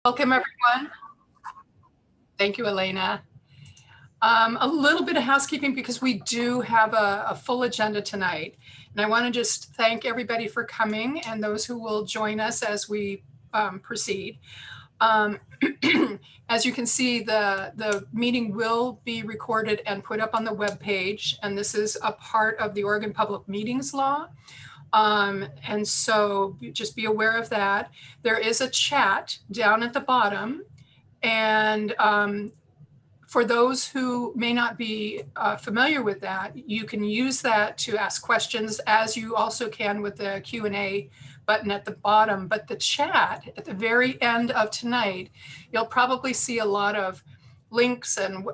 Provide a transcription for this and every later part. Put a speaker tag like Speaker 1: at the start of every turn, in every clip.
Speaker 1: Welcome, everyone. Thank you, Elena. A little bit of housekeeping because we do have a full agenda tonight. And I want to just thank everybody for coming and those who will join us as we proceed. As you can see, the meeting will be recorded and put up on the webpage. And this is a part of the Oregon Public Meetings Law. And so just be aware of that. There is a chat down at the bottom. And for those who may not be familiar with that, you can use that to ask questions, as you also can with the Q&A button at the bottom. But the chat at the very end of tonight, you'll probably see a lot of links and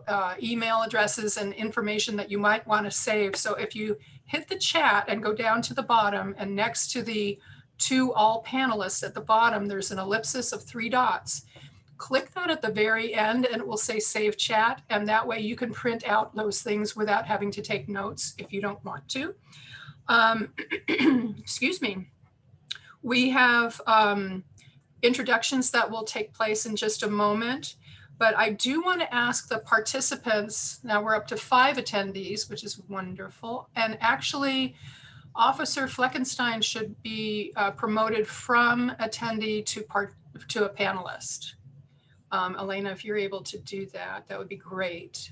Speaker 1: email addresses and information that you might want to save. So if you hit the chat and go down to the bottom, and next to the to all panelists at the bottom, there's an ellipsis of 3 dots. Click that at the very end and it will say save chat. And that way you can print out those things without having to take notes if you don't want to. Excuse me. We have introductions that will take place in just a moment. But I do want to ask the participants, now we're up to 5 attendees, which is wonderful. And actually, Officer Fleckenstein should be promoted from attendee to a panelist. Elena, if you're able to do that, that would be great.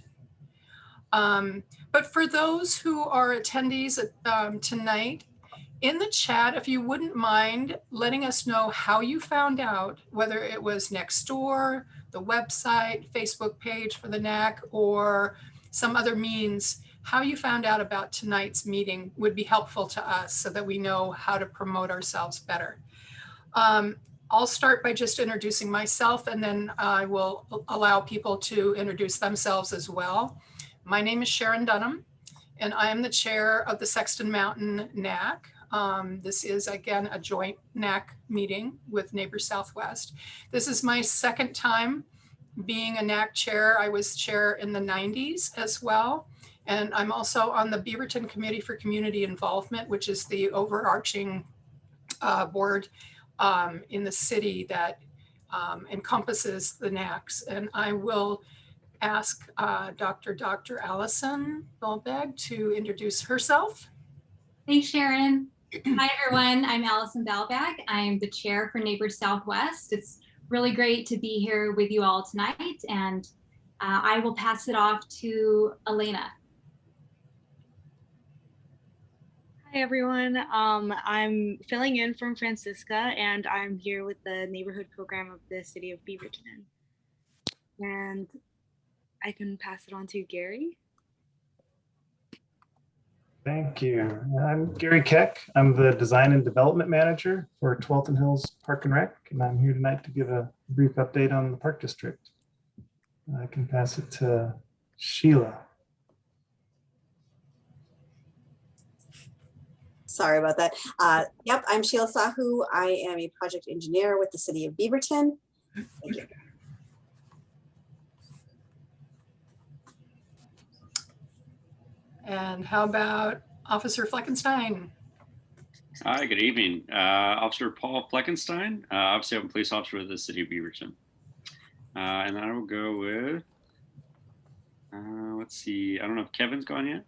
Speaker 1: But for those who are attendees tonight, in the chat, if you wouldn't mind letting us know how you found out, whether it was next door, the website, Facebook page for the NAC, or some other means, how you found out about tonight's meeting would be helpful to us so that we know how to promote ourselves better. I'll start by just introducing myself, and then I will allow people to introduce themselves as well. My name is Sharon Dunham, and I am the chair of the Sexton Mountain NAC. This is, again, a joint NAC meeting with Neighbors Southwest. This is my second time being a NAC chair. I was chair in the 90s as well. And I'm also on the Beaverton Committee for Community Involvement, which is the overarching board in the city that encompasses the NACs. And I will ask Dr. Alison Balbag to introduce herself.
Speaker 2: Thanks, Sharon. Hi, everyone. I'm Alison Balbag. I'm the chair for Neighbors Southwest. It's really great to be here with you all tonight, and I will pass it off to Elena.
Speaker 3: Hi, everyone. I'm filling in from Francisca, and I'm here with the neighborhood program of the city of Beaverton. And I can pass it on to Gery.
Speaker 4: Thank you. I'm Gery Keck. I'm the Design and Development Manager for Tualatin Hills Park and Rec, and I'm here tonight to give a brief update on the Park District. I can pass it to Sheila.
Speaker 5: Sorry about that. Yep, I'm Sheila Sahu. I am a project engineer with the city of Beaverton. Thank you.
Speaker 1: And how about Officer Fleckenstein?
Speaker 6: Hi, good evening. Officer Paul Fleckenstein, obviously I'm a police officer with the city of Beaverton. And I will go with, let's see, I don't know if Kevin's gone yet.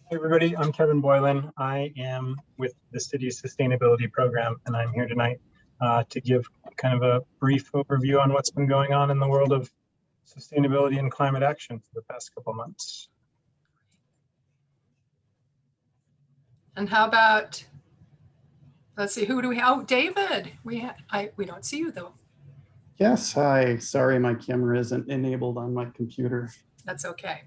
Speaker 7: Hey everybody, I'm Kevin Boylan. I am with the city's sustainability program, and I'm here tonight to give kind of a brief overview on what's been going on in the world of sustainability and climate action for the past couple months.
Speaker 1: And how about, let's see, who do we have? Oh, David. We don't see you though.
Speaker 8: Yes, hi. Sorry, my camera isn't enabled on my computer.
Speaker 1: That's okay.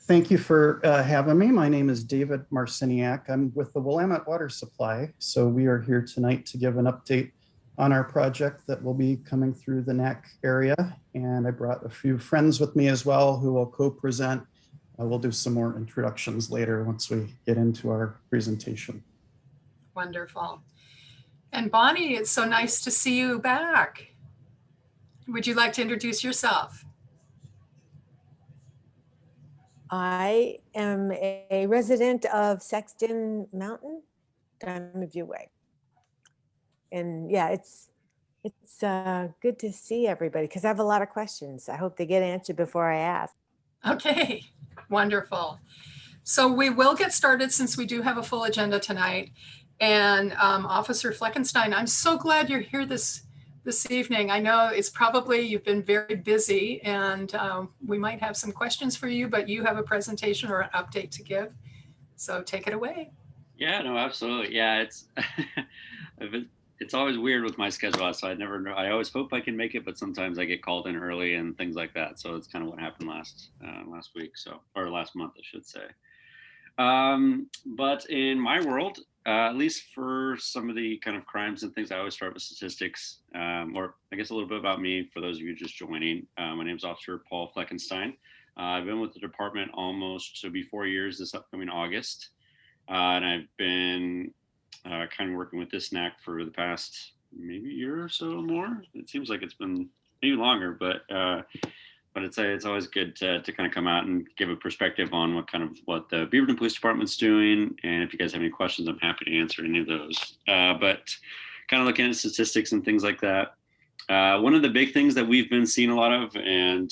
Speaker 8: Thank you for having me. My name is David Marciniak. I'm with the Willamette Water Supply. So we are here tonight to give an update on our project that will be coming through the NAC area. And I brought a few friends with me as well who will co-present. We'll do some more introductions later once we get into our presentation.
Speaker 1: Wonderful. And Bonnie, it's so nice to see you back. Would you like to introduce yourself?
Speaker 9: I am a resident of Sexton Mountain, Diamond View Way. And yeah, it's It's good to see everybody because I have a lot of questions. I hope they get answered before I ask.
Speaker 1: Okay, wonderful. So we will get started since we do have a full agenda tonight. And Officer Fleckenstein, I'm so glad you're here this evening. I know it's probably you've been very busy, and we might have some questions for you, but you have a presentation or an update to give. So take it away.
Speaker 6: Yeah, no, absolutely. Yeah, it's always weird with my schedule, so I never know. I always hope I can make it, but sometimes I get called in early and things like that. So it's kind of what happened last week, or last month, I should say. But in my world, at least for some of the kind of crimes and things, I always start with statistics, or I guess a little bit about me for those of you just joining. My name is Officer Paul Fleckenstein. I've been with the department almost, so it'll be 4 years this upcoming August. And I've been kind of working with this NAC for the past maybe year or so more. It seems like it's been maybe longer, but it's always good to kind of come out and give a perspective on what the Beaverton Police Department's doing. And if you guys have any questions, I'm happy to answer any of those. But kind of looking at statistics and things like that. One of the big things that we've been seeing a lot of, and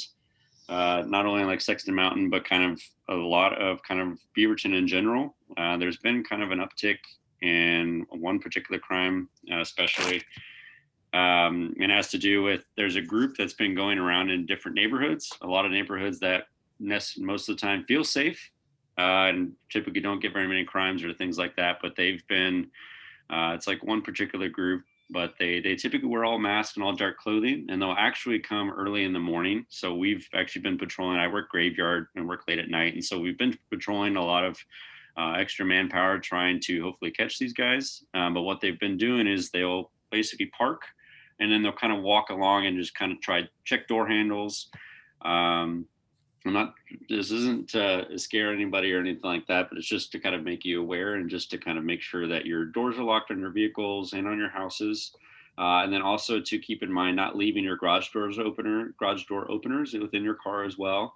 Speaker 6: not only like Sexton Mountain, but kind of a lot of kind of Beaverton in general. There's been kind of an uptick in one particular crime, especially. And it has to do with, there's a group that's been going around in different neighborhoods, a lot of neighborhoods that most of the time feel safe and typically don't get very many crimes or things like that. But they've been, it's like one particular group, but they typically wear all masks and all dark clothing, and they'll actually come early in the morning. So we've actually been patrolling. I work graveyard and work late at night. And so we've been patrolling a lot of extra manpower trying to hopefully catch these guys. But what they've been doing is they'll basically park, and then they'll kind of walk along and just kind of check door handles. This isn't to scare anybody or anything like that, but it's just to kind of make you aware and just to kind of make sure that your doors are locked on your vehicles and on your houses. And then also to keep in mind, not leaving your garage door openers within your car as well.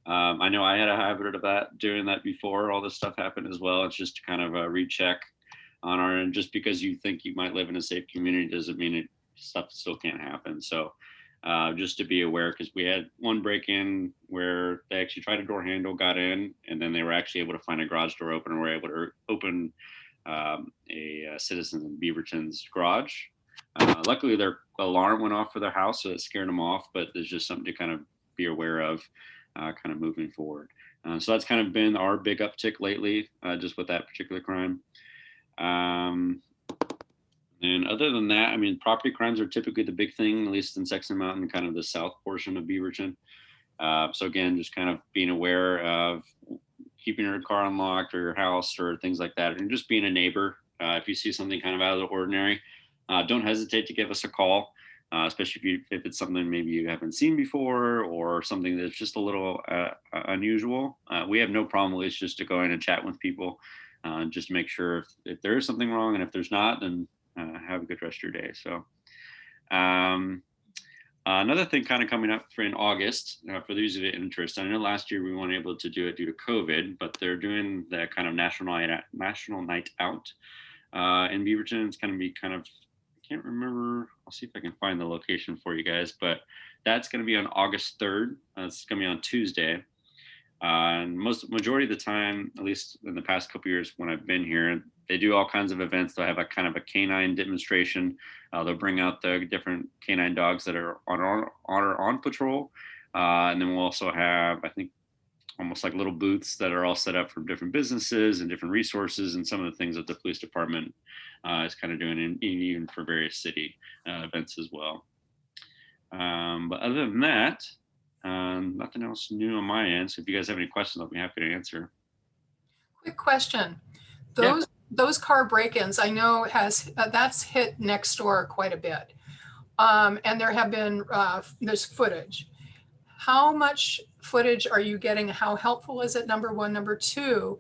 Speaker 6: I know I had a habit of doing that before all this stuff happened as well. It's just to kind of recheck on our end. Just because you think you might live in a safe community doesn't mean stuff still can't happen. So just to be aware, because we had one break-in where they actually tried a door handle, got in, and then they were actually able to find a garage door opener, were able to open a citizen in Beaverton's garage. Luckily, their alarm went off for their house, so it scared them off, but there's just something to kind of be aware of kind of moving forward. So that's kind of been our big uptick lately, just with that particular crime. And other than that, I mean, property crimes are typically the big thing, at least in Sexton Mountain, kind of the south portion of Beaverton. So again, just kind of being aware of keeping your car unlocked or your house or things like that, and just being a neighbor. If you see something kind of out of the ordinary, don't hesitate to give us a call, especially if it's something maybe you haven't seen before or something that's just a little unusual. We have no problem with just to go in and chat with people, just to make sure if there is something wrong, and if there's not, then have a good rest of your day. So another thing kind of coming up in August, for those of you interest, I know last year we weren't able to do it due to COVID, but they're doing that kind of national night out in Beaverton. It's going to be kind of, I can't remember, I'll see if I can find the location for you guys, but that's going to be on August 3rd. It's going to be on Tuesday. And majority of the time, at least in the past couple of years when I've been here, they do all kinds of events. They'll have a kind of a canine demonstration. They'll bring out the different canine dogs that are on patrol. And then we'll also have, I think, almost like little booths that are all set up for different businesses and different resources and some of the things that the police department is kind of doing, even for various city events as well. But other than that, nothing else new on my end. So if you guys have any questions, I'll be happy to answer.
Speaker 1: Quick question.
Speaker 6: Yeah.
Speaker 1: Those car break-ins, I know that's hit next door quite a bit. And there have been, there's footage. How much footage are you getting? How helpful is it? Number one. Number two,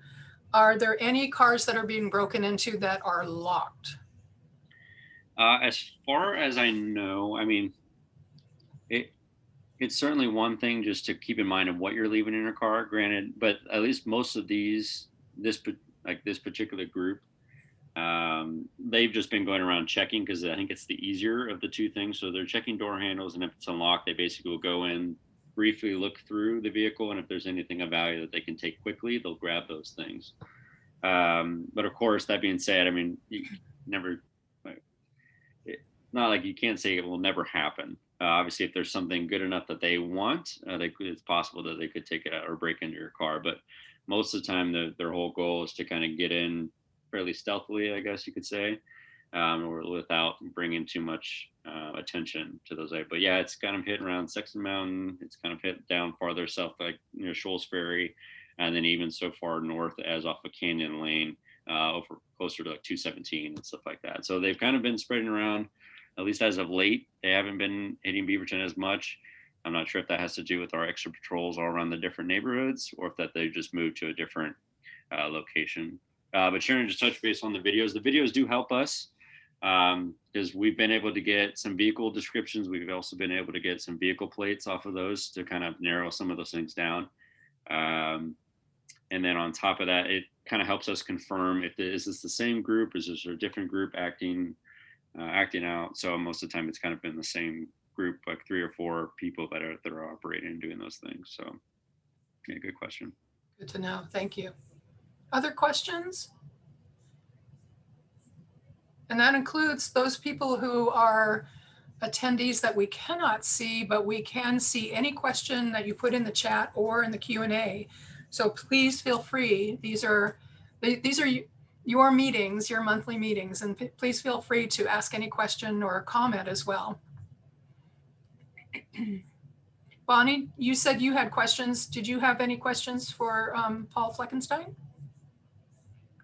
Speaker 1: are there any cars that are being broken into that are locked?
Speaker 6: As far as I know, I mean, it's certainly one thing just to keep in mind of what you're leaving in your car, granted, but at least most of this particular group, They've just been going around checking because I think it's the easier of the two things. So they're checking door handles, and if it's unlocked, they basically will go in, briefly look through the vehicle, and if there's anything of value that they can take quickly, they'll grab those things. But of course, that being said, I mean, you never, not like you can't say it will never happen. Obviously, if there's something good enough that they want, it's possible that they could take it out or break into your car. But most of the time, their whole goal is to kind of get in fairly stealthily, I guess you could say, or without bringing too much attention to those. But yeah, it's kind of hit around Sexton Mountain. It's kind of hit down farther south, like near Shoals Ferry, and then even so far north as off of Canyon Lane, over closer to like 217 and stuff like that. So they've kind of been spreading around. At least as of late, they haven't been hitting Beaverton as much. I'm not sure if that has to do with our extra patrols all around the different neighborhoods, or if that they just moved to a different location. But Sharon just touched base on the videos. The videos do help us because we've been able to get some vehicle descriptions. We've also been able to get some vehicle plates off of those to kind of narrow some of those things down. And then on top of that, it kind of helps us confirm is this the same group? Is this a different group acting out? So most of the time, it's kind of been the same group, like 3 or 4 people that are operating and doing those things. So, yeah, good question.
Speaker 1: Good to know. Thank you. Other questions? And that includes those people who are attendees that we cannot see, but we can see any question that you put in the chat or in the Q&A. So please feel free. These are your meetings, your monthly meetings, and please feel free to ask any question or comment as well. Bonnie, you said you had questions. Did you have any questions for Paul Fleckenstein?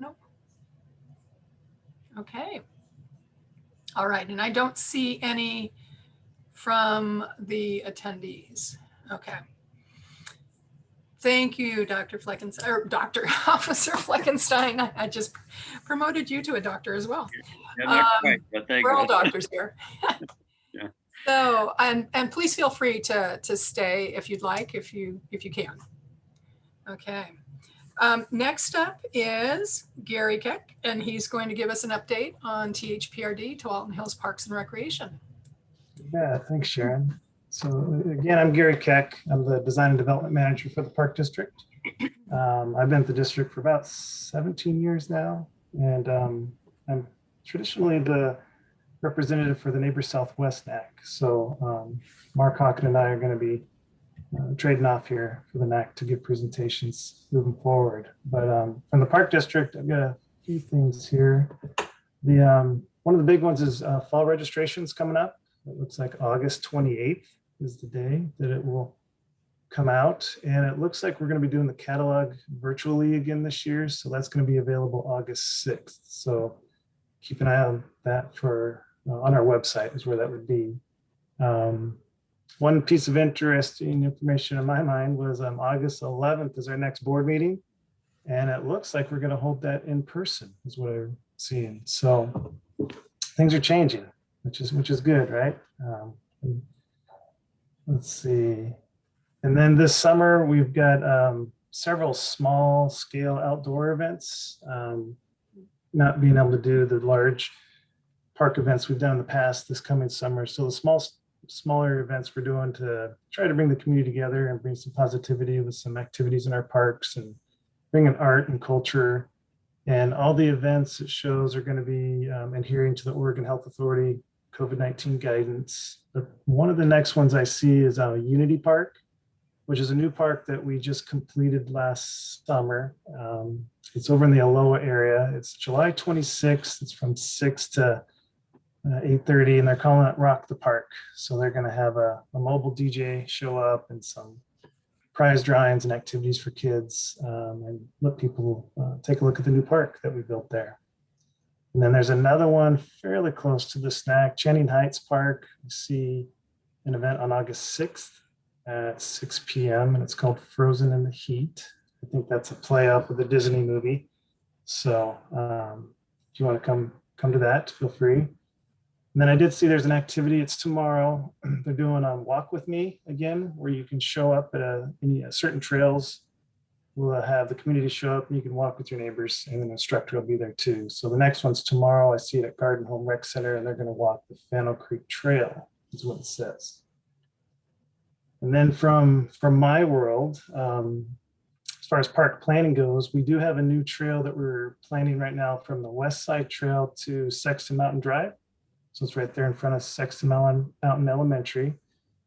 Speaker 1: No. Okay. All right, and I don't see any from the attendees. Okay. Thank you, Dr. Fleckenstein, or Dr. Officer Fleckenstein. I just promoted you to a doctor as well. We're all doctors here.
Speaker 6: Yeah.
Speaker 1: So, and please feel free to stay if you'd like, if you can. Okay. Next up is Gery Keck, and he's going to give us an update on THPRD, Tualatin Hills Parks and Recreation.
Speaker 4: Yeah, thanks, Sharon. So again, I'm Gery Keck. I'm the Design and Development Manager for the Park District. I've been at the district for about 17 years now, and I'm traditionally the representative for the Neighbor Southwest NAC. So Mark Hokkanen and I are going to be trading off here for the NAC to give presentations moving forward. But from the Park District, I've got a few things here. One of the big ones is fall registrations coming up. It looks like August 28th is the day that it will come out. And it looks like we're going to be doing the catalog virtually again this year. So that's going to be available August 6th. So keep an eye on that for on our website is where that would be. One piece of interesting information in my mind was August 11th is our next board meeting. And it looks like we're going to hold that in person is what I'm seeing. So things are changing, which is good, right? Let's see. And then this summer, we've got several small scale outdoor events, not being able to do the large park events we've done in the past this coming summer. So the smaller events we're doing to try to bring the community together and bring some positivity with some activities in our parks and bring in art and culture. And all the events it shows are going to be adhering to the Oregon Health Authority COVID-19 guidance. But one of the next ones I see is Unity Park, which is a new park that we just completed last summer. It's over in the Aloha area. It's July 26th. It's from 6 to 8:30, and they're calling it Rock the Park. So they're going to have a mobile DJ show up and some prize drawings and activities for kids, and let people take a look at the new park that we built there. And then there's another one fairly close to the snack, Channing Heights Park. We see an event on August 6th at 6 p.m. and it's called Frozen in the Heat. I think that's a play off of the Disney movie. So if you want to come to that, feel free. And then I did see there's an activity. It's tomorrow. They're doing Walk With Me again, where you can show up at any certain trails we'll have the community show up and you can walk with your neighbors, and an instructor will be there too. So the next one's tomorrow. I see it at Garden Home Rec Center, and they're going to walk the Fennel Creek Trail, is what it says. And then from my world, as far as park planning goes, we do have a new trail that we're planning right now from the West Side Trail to Sexton Mountain Drive. So it's right there in front of Sexton Mountain Elementary.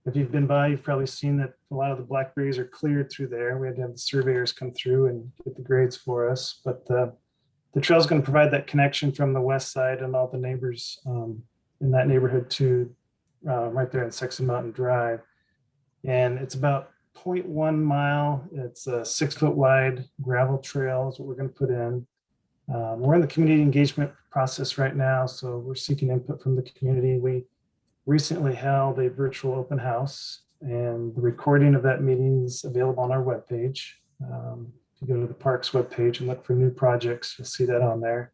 Speaker 4: If you've been by, you've probably seen that a lot of the blackberries are cleared through there. We had to have the surveyors come through and get the grades for us. But the trail is going to provide that connection from the west side and all the neighbors in that neighborhood to right there in Sexton Mountain Drive. And it's about 0.1 mile. It's a 6-foot wide gravel trail is what we're going to put in. We're in the community engagement process right now, so we're seeking input from the community. We recently held a virtual open house, and the recording of that meeting is available on our webpage. If you go to the parks webpage and look for new projects, you'll see that on there.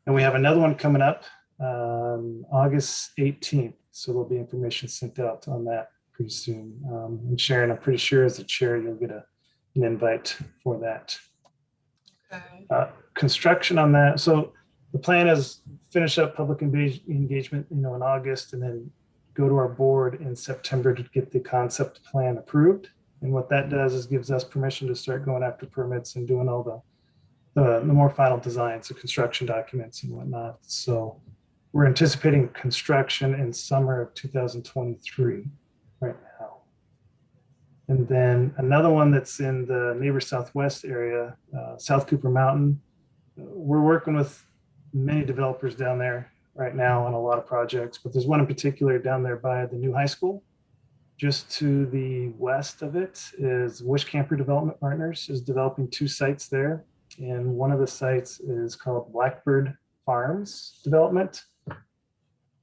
Speaker 4: And we have another one coming up August 18th, so there'll be information sent out on that pretty soon. And Sharon, I'm pretty sure as the chair, you'll get an invite for that.
Speaker 1: Okay.
Speaker 4: Construction on that. So the plan is finish up public engagement, in August, and then go to our board in September to get the concept plan approved. And what that does is gives us permission to start going after permits and doing all the more final designs, the construction documents and whatnot. So we're anticipating construction in summer of 2023 right now. And then another one that's in the neighbor southwest area, South Cooper Mountain. We're working with many developers down there right now on a lot of projects, but there's one in particular down there by the new high school. Just to the west of it is Wish Camper Development Partners is developing 2 sites there. And one of the sites is called Blackbird Farms Development.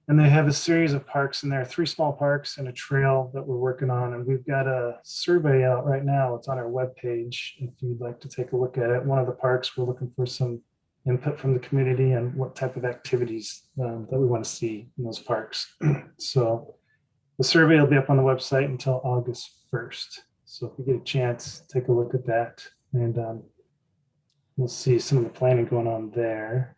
Speaker 4: And they have a series of parks in there, 3 small parks and a trail that we're working on. And we've got a survey out right now. It's on our webpage if you'd like to take a look at it. One of the parks, we're looking for some input from the community and what type of activities that we want to see in those parks. So the survey will be up on the website until August 1st. So if you get a chance, take a look at that. And we'll see some of the planning going on there.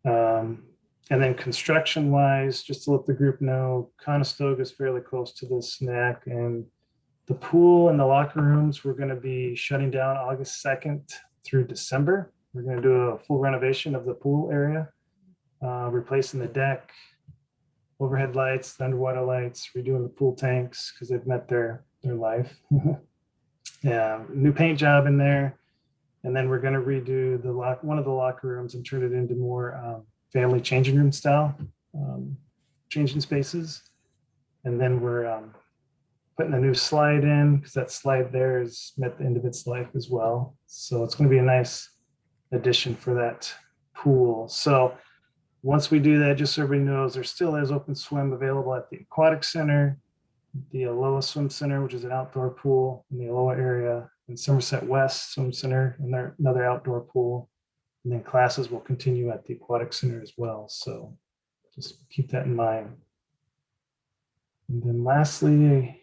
Speaker 4: And then construction wise, just to let the group know, Conestoga is fairly close to this NAC, and the pool and the locker rooms, we're going to be shutting down August 2nd through December. We're going to do a full renovation of the pool area, replacing the deck, overhead lights, the underwater lights, redoing the pool tanks because they've met their life. Yeah, new paint job in there. And then we're going to redo one of the locker rooms and turn it into more family changing room style changing spaces. And then we're putting a new slide in because that slide there has met the end of its life as well. So it's going to be a nice addition for that pool. So once we do that, just so everybody knows, there still is open swim available at the Aquatic Center, the Aloha Swim Center, which is an outdoor pool in the Aloha area, and Somerset West Swim Center, and they're another outdoor pool. And then classes will continue at the Aquatic Center as well. So just keep that in mind. And then lastly,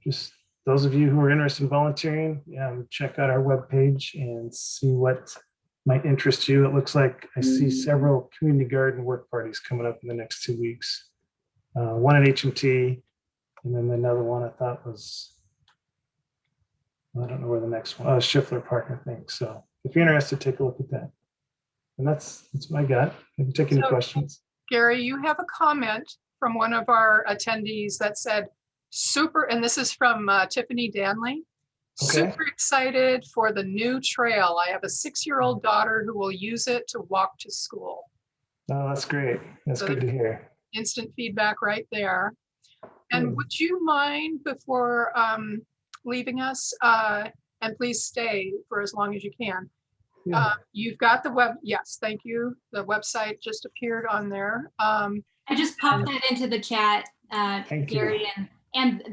Speaker 4: just those of you who are interested in volunteering, check out our webpage and see what might interest you. It looks like I see several community garden work parties coming up in the next 2 weeks. One at HMT, and then another one I thought was, I don't know where the next one, Schiffler Park, I think. So if you're interested, take a look at that. And that's what I got. I can take any questions.
Speaker 1: Gery, you have a comment from one of our attendees that said, super, and this is from Tiffany Danley.
Speaker 4: Okay.
Speaker 1: Super excited for the new trail. I have a 6-year-old daughter who will use it to walk to school.
Speaker 4: Oh, that's great. That's good to hear.
Speaker 1: Instant feedback right there. And would you mind, before leaving us, and please stay for as long as you can. You've got the web. Yes, thank you. The website just appeared on there.
Speaker 2: I just popped that into the chat, Gery, and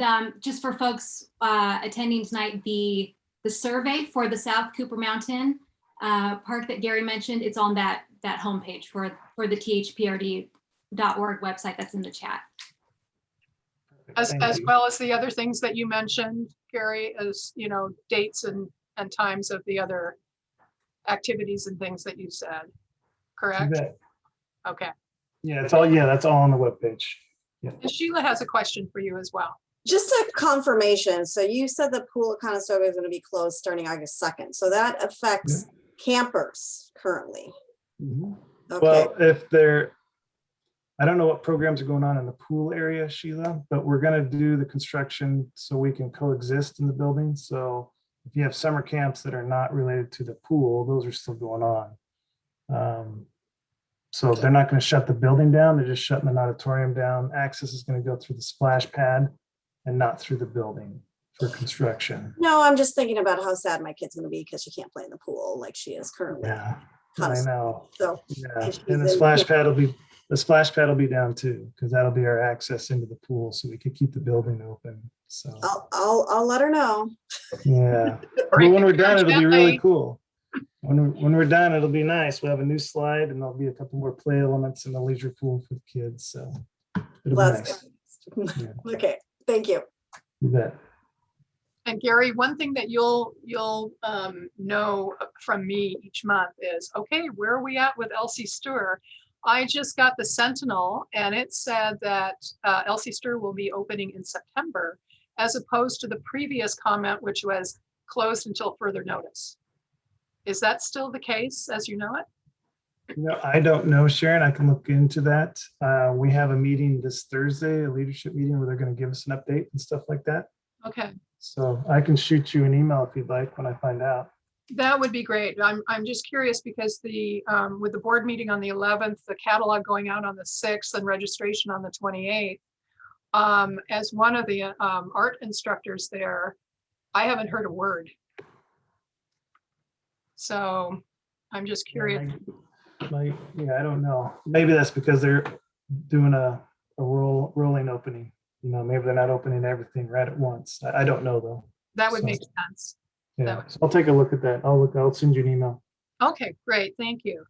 Speaker 2: just for folks attending tonight, the survey for the South Cooper Mountain Park that Gery mentioned, it's on that homepage for the THPRD.org website that's in the chat.
Speaker 1: As well as the other things that you mentioned, Gery, as dates and and times of the other activities and things that you said, correct?
Speaker 4: bet.
Speaker 1: Okay.
Speaker 4: Yeah, that's all on the webpage. Yeah.
Speaker 1: And Sheila has a question for you as well.
Speaker 5: Just a confirmation. So you said the pool at Conestoga is going to be closed starting August 2nd. So that affects campers currently.
Speaker 4: Mhm.
Speaker 5: Okay.
Speaker 4: Well, I don't know what programs are going on in the pool area, Sheila, but we're going to do the construction so we can coexist in the building. So if you have summer camps that are not related to the pool, those are still going on. So they're not going to shut the building down. They're just shutting the auditorium down. Access is going to go through the splash pad and not through the building for construction.
Speaker 5: No, I'm just thinking about how sad my kid's going to be because she can't play in the pool like she is currently.
Speaker 4: Yeah, I know.
Speaker 5: So
Speaker 4: Yeah,
Speaker 5: if she's
Speaker 4: and the
Speaker 5: in-
Speaker 4: splash pad will be down too, because that'll be our access into the pool, so we could keep the building open. So
Speaker 5: I'll let her know.
Speaker 4: yeah, but
Speaker 1: Break
Speaker 4: when
Speaker 1: it
Speaker 4: we're
Speaker 1: down
Speaker 4: done, it'll be really
Speaker 1: gently.
Speaker 4: cool. When we're done, it'll be nice. We'll have a new slide, and there'll be a couple more play elements in the leisure pool for the kids. So it'll
Speaker 5: Well,
Speaker 4: be
Speaker 5: that's
Speaker 4: nice.
Speaker 5: good.
Speaker 4: Yeah.
Speaker 5: Okay, thank you.
Speaker 4: You bet.
Speaker 1: And Gery, one thing that you'll know from me each month is, okay, where are we at with Elsie Stewart? I just got the Sentinel and it said that Elsie Stewart will be opening in September, as opposed to the previous comment, which was closed until further notice. Is that still the case as you know it?
Speaker 4: No, I don't know, Sharon. I can look into that. We have a meeting this Thursday, a leadership meeting where they're going to give us an update and stuff like that.
Speaker 1: Okay,
Speaker 4: So I can shoot you an email if you'd like when I find out.
Speaker 1: that would be great. I'm just curious because with the board meeting on the 11th, the catalog going out on the 6th and registration on the 28th, as one of the art instructors there, I haven't heard a word. So I'm just curious.
Speaker 4: Yeah, I don't know. Maybe that's because they're doing a rolling opening. You know, maybe they're not opening everything right at once. I don't know though.
Speaker 1: That would
Speaker 4: So,
Speaker 1: make sense.
Speaker 4: Yeah, so I'll take a look at that. I'll send you an email.
Speaker 1: Okay, great. Thank you.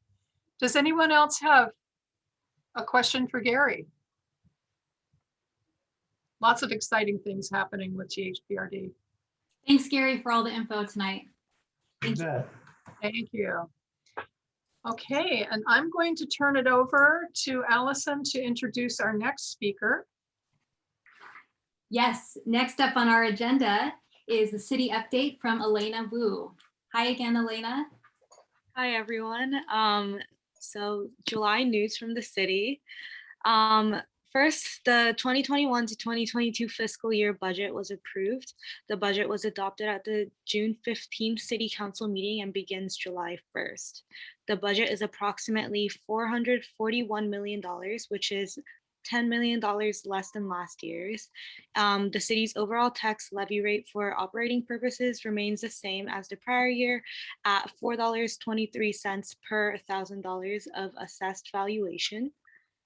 Speaker 1: Does anyone else have a question for Gery? Lots of exciting things happening with THPRD.
Speaker 2: Thanks, Gery, for all the info tonight.
Speaker 4: You bet.
Speaker 1: Thank you. Okay, and I'm going to turn it over to Alison to introduce our next speaker.
Speaker 2: Yes, next up on our agenda is the city update from Elena Wu. Hi again, Elena.
Speaker 3: Hi, everyone. So July news from the city. First, the 2021 to 2022 fiscal year budget was approved. The budget was adopted at the June 15th City Council meeting and begins July 1st. The budget is approximately $441 million, which is $10 million less than last year's. The city's overall tax levy rate for operating purposes remains the same as the prior year at $4.23 per $1,000 of assessed valuation.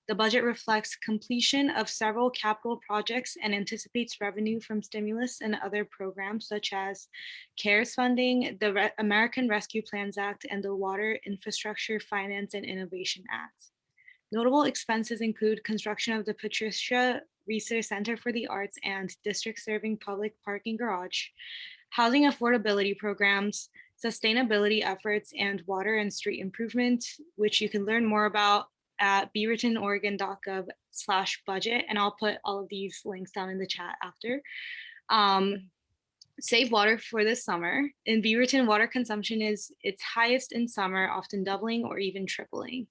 Speaker 3: The budget reflects completion of several capital projects and anticipates revenue from stimulus and other programs such as CARES funding, the American Rescue Plans Act, and the Water Infrastructure Finance and Innovation Act. Notable expenses include construction of the Patricia Research Center for the Arts and district serving public parking garage, housing affordability programs, sustainability efforts, and water and street improvement, which you can learn more about at beavertonoregon.gov/budget. And I'll put all of these links down in the chat after. Save water for this summer. In Beaverton, water consumption is its highest in summer, often doubling or even tripling.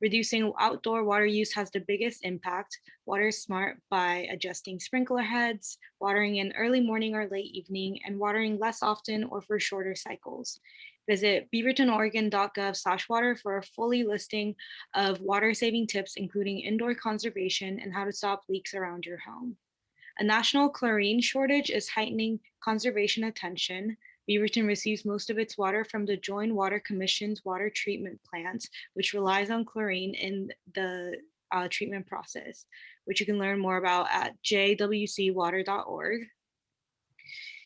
Speaker 3: Reducing outdoor water use has the biggest impact. Water smart by adjusting sprinkler heads, watering in early morning or late evening, and watering less often or for shorter cycles. Visit beavertonoregon.gov/water for a fully listing of water saving tips, including indoor conservation and how to stop leaks around your home. A national chlorine shortage is heightening conservation attention. Beaverton receives most of its water from the Joint Water Commission's water treatment plant, which relies on chlorine in the treatment process, which you can learn more about at jwcwater.org.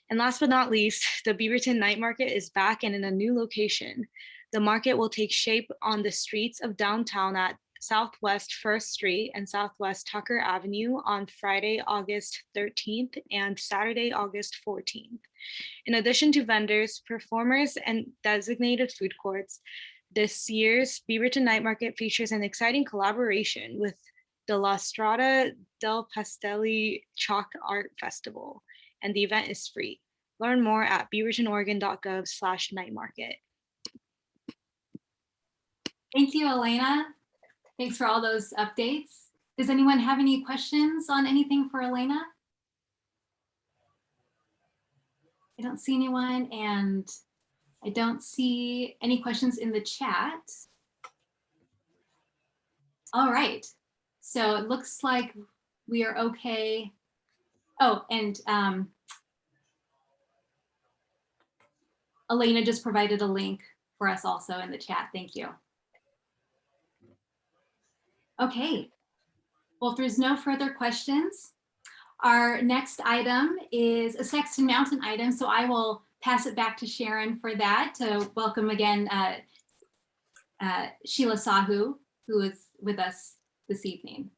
Speaker 3: And last but not least, the Beaverton Night Market is back and in a new location. The market will take shape on the streets of downtown at Southwest 1st Street and Southwest Tucker Avenue on Friday, August 13th and Saturday, August 14th. In addition to vendors, performers, and designated food courts, this year's Beaverton Night Market features an exciting collaboration with the La Strada del Pastelli Chalk Art Festival, and the event is free. Learn more at beavertonoregon.gov/nightmarket.
Speaker 2: Thank you, Elena. Thanks for all those updates. Does anyone have any questions on anything for Elena? I don't see anyone, and I don't see any questions in the chat. All right, so it looks like we are okay. Oh, and Elena just provided a link for us also in the chat. Thank you. Okay, well, if there's no further questions, our next item is a Sexton Mountain item, so I will pass it back to Sharon for that to welcome again Sheila Sahu, who is with us this evening.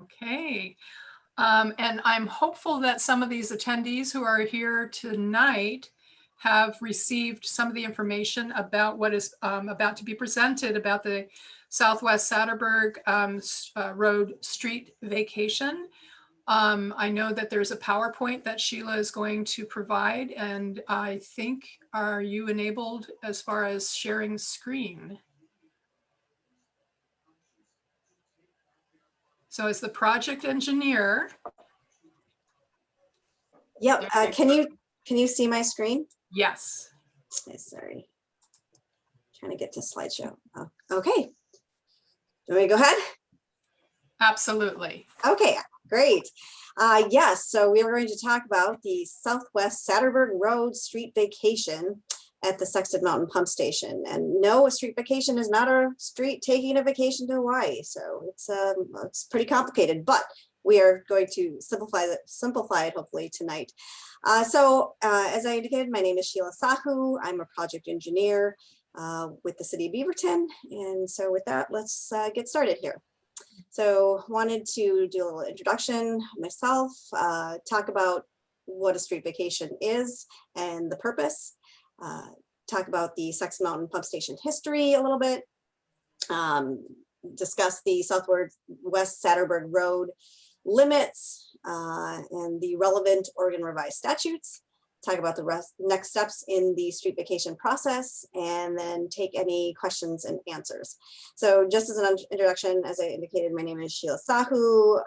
Speaker 1: Okay. And I'm hopeful that some of these attendees who are here tonight have received some of the information about what is about to be presented about the Southwest Satterberg Road street vacation. I know that there's a PowerPoint that Sheila is going to provide, and I think, are you enabled as far as sharing screen? So as the project engineer.
Speaker 5: Yep. Can you see my screen?
Speaker 1: Yes.
Speaker 5: Sorry. Trying to get to slideshow. Oh, okay. Do we go ahead?
Speaker 1: Absolutely.
Speaker 5: Okay, great. Yes, so we are going to talk about the Southwest Satterberg Road street vacation at the Sexton Mountain Pump Station. And no, a street vacation is not a street taking a vacation to Hawaii. So it's pretty complicated, but we are going to simplify it hopefully tonight. As I indicated, my name is Sheila Sahu. I'm a project engineer with the city of Beaverton. And so with that, let's get started here. So wanted to do a little introduction myself, talk about what a street vacation is and the purpose, talk about the Sexton Mountain Pump Station history a little bit, discuss the Southwest Satterberg Road limits and the relevant Oregon revised statutes, talk about the next steps in the street vacation process, and then take any questions and answers. So just as an introduction, as I indicated, my name is Sheila Sahu.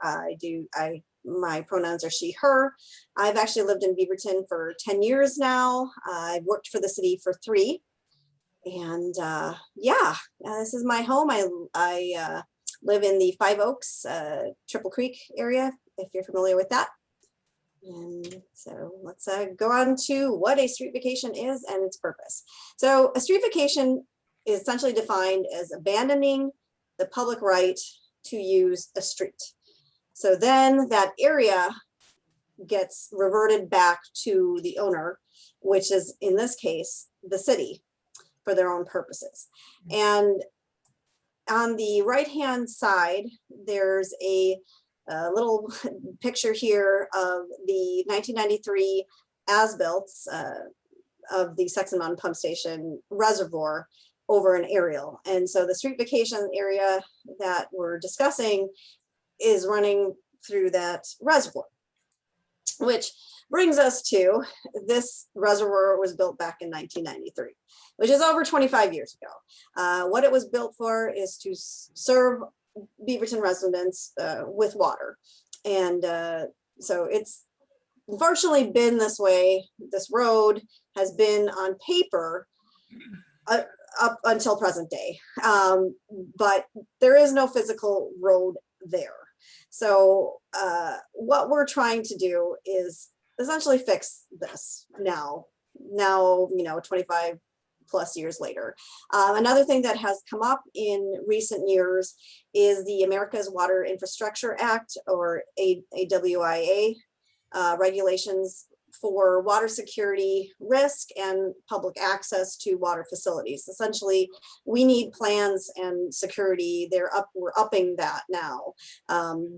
Speaker 5: My pronouns are she, her. I've actually lived in Beaverton for 10 years now. I've worked for the city for 3. And this is my home. I live in the Five Oaks, Triple Creek area, if you're familiar with that. And so let's go on to what a street vacation is and its purpose. So a street vacation is essentially defined as abandoning the public right to use a street. So then that area gets reverted back to the owner, which is in this case, the city, for their own purposes. And on the right-hand side, there's a little picture here of the 1993 as-built of the Sexton Mountain Pump Station reservoir over an aerial. And so the street vacation area that we're discussing is running through that reservoir, which brings us to this reservoir was built back in 1993, which is over 25 years ago. What it was built for is to serve Beaverton residents with water. And so it's unfortunately been this way. This road has been on paper up until present day, but there is no physical road there. So what we're trying to do is essentially fix this now, 25 plus years later. Another thing that has come up in recent years is the America's Water Infrastructure Act, or AWIA, regulations for water security risk and public access to water facilities. Essentially, we need plans and security. We're upping that now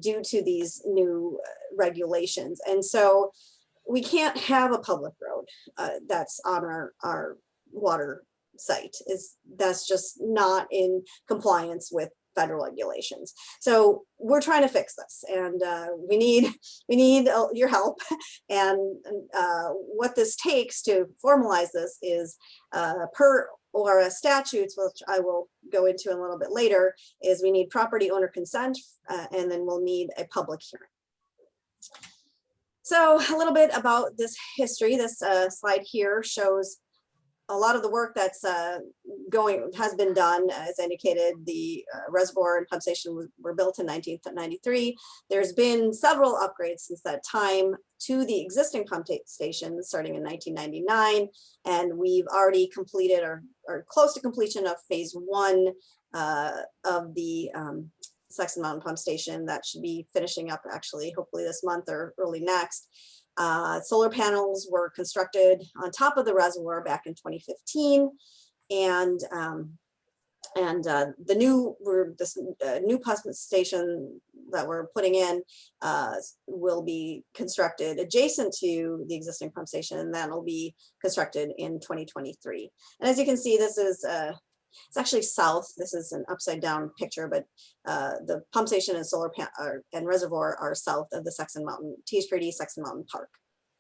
Speaker 5: due to these new regulations. And so we can't have a public road. allowed. That's on our water site. That's just not in compliance with federal regulations. So we're trying to fix this, and we need your help. And what this takes to formalize this is per ORS statutes, which I will go into in a little bit later, is we need property owner consent, and then we'll need a public hearing. So a little bit about this history. This slide here shows a lot of the work that's has been done. As indicated, the reservoir and pump station were built in 1993. There's been several upgrades since that time to the existing pump station starting in 1999, and we've already completed or close to completion of phase 1 of the Sexton Mountain Pump Station. That should be finishing up actually, hopefully this month or early next. Solar panels were constructed on top of the reservoir back in 2015, and the new pump station that we're putting in will be constructed adjacent to the existing pump station, and that'll be constructed in 2023. And as you can see, this is it's actually south. This is an upside down picture, but the pump station and solar and reservoir are south of the Sexton Mountain, THPRD Sexton Mountain Park,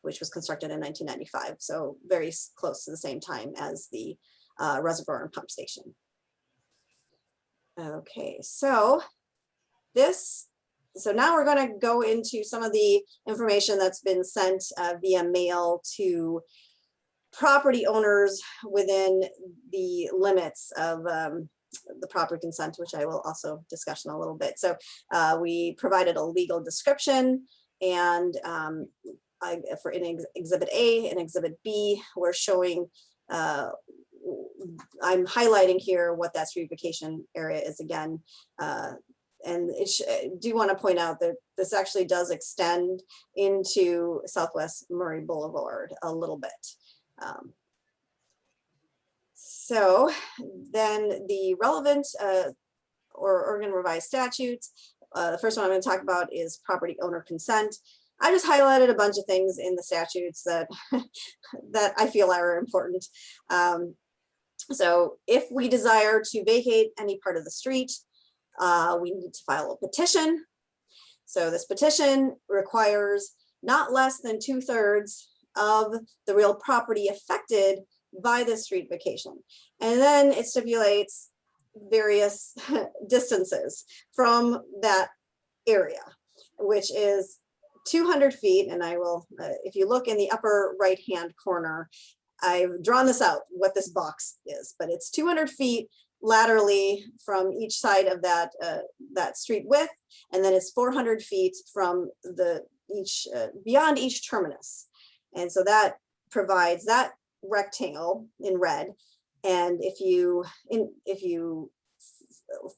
Speaker 5: which was constructed in 1995. So very close to the same time as the reservoir and pump station. Okay, so now we're going to go into some of the information that's been sent via mail to property owners within the limits of the property consent, which I will also discuss in a little bit. So we provided a legal description, and for in Exhibit A and Exhibit B, we're showing, I'm highlighting here what that street vacation area is again. And I do want to point out that this actually does extend into Southwest Murray Boulevard a little bit. So then the relevant or Oregon revised statutes, the first one I'm going to talk about is property owner consent. I just highlighted a bunch of things in the statutes that that I feel are important. So if we desire to vacate any part of the street, we need to file a petition. So this petition requires not less than 2/3 of the real property affected by the street vacation. And then it stipulates various distances from that area, which is 200 feet. And I will, if you look in the upper right-hand corner, I've drawn this out, what this box is, but it's 200 feet laterally from each side of that that street width, and then it's 400 feet from beyond each terminus. And so that provides that rectangle in red. And if you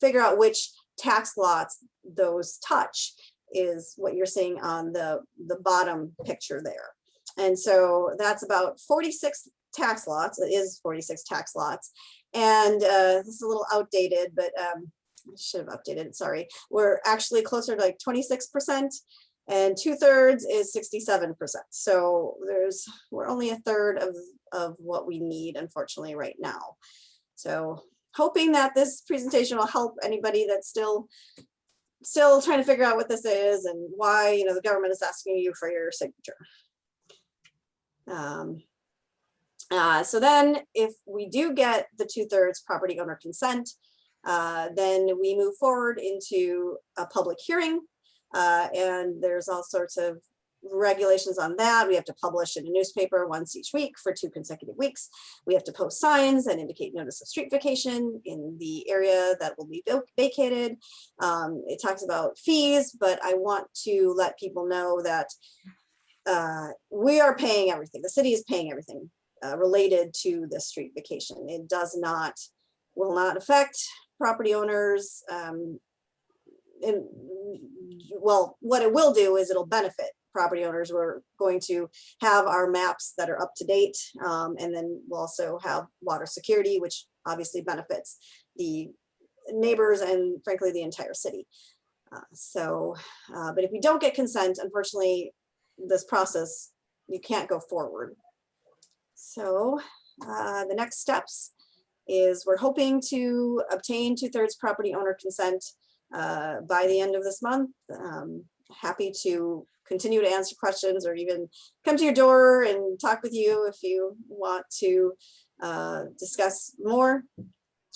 Speaker 5: figure out which tax lots those touch, is what you're seeing on the bottom picture there. And so that's about 46 tax lots. It is 46 tax lots. And this is a little outdated, but I should have updated it, sorry. We're actually closer to like 26%, and 2/3 is 67%. So we're only 1/3 of what we need, unfortunately, right now. So hoping that this presentation will help anybody that's still trying to figure out what this is and why, the government is asking you for your signature. So then if we do get the 2/3 property owner consent, then we move forward into a public hearing. And there's all sorts of regulations on that. We have to publish in a newspaper once each week for 2 consecutive weeks. We have to post signs that indicate notice of street vacation in the area that will be vacated. It talks about fees, but I want to let people know that we are paying everything. The city is paying everything related to the street vacation. It will not affect property owners. Well, what it will do is it'll benefit property owners. We're going to have our maps that are up to date, and then we'll also have water security, which obviously benefits the neighbors and frankly the entire city. But if we don't get consent, unfortunately, this process, you can't go forward. So the next steps is we're hoping to obtain 2/3 property owner consent by the end of this month. Happy to continue to answer questions or even come to your door and talk with you if you want to discuss more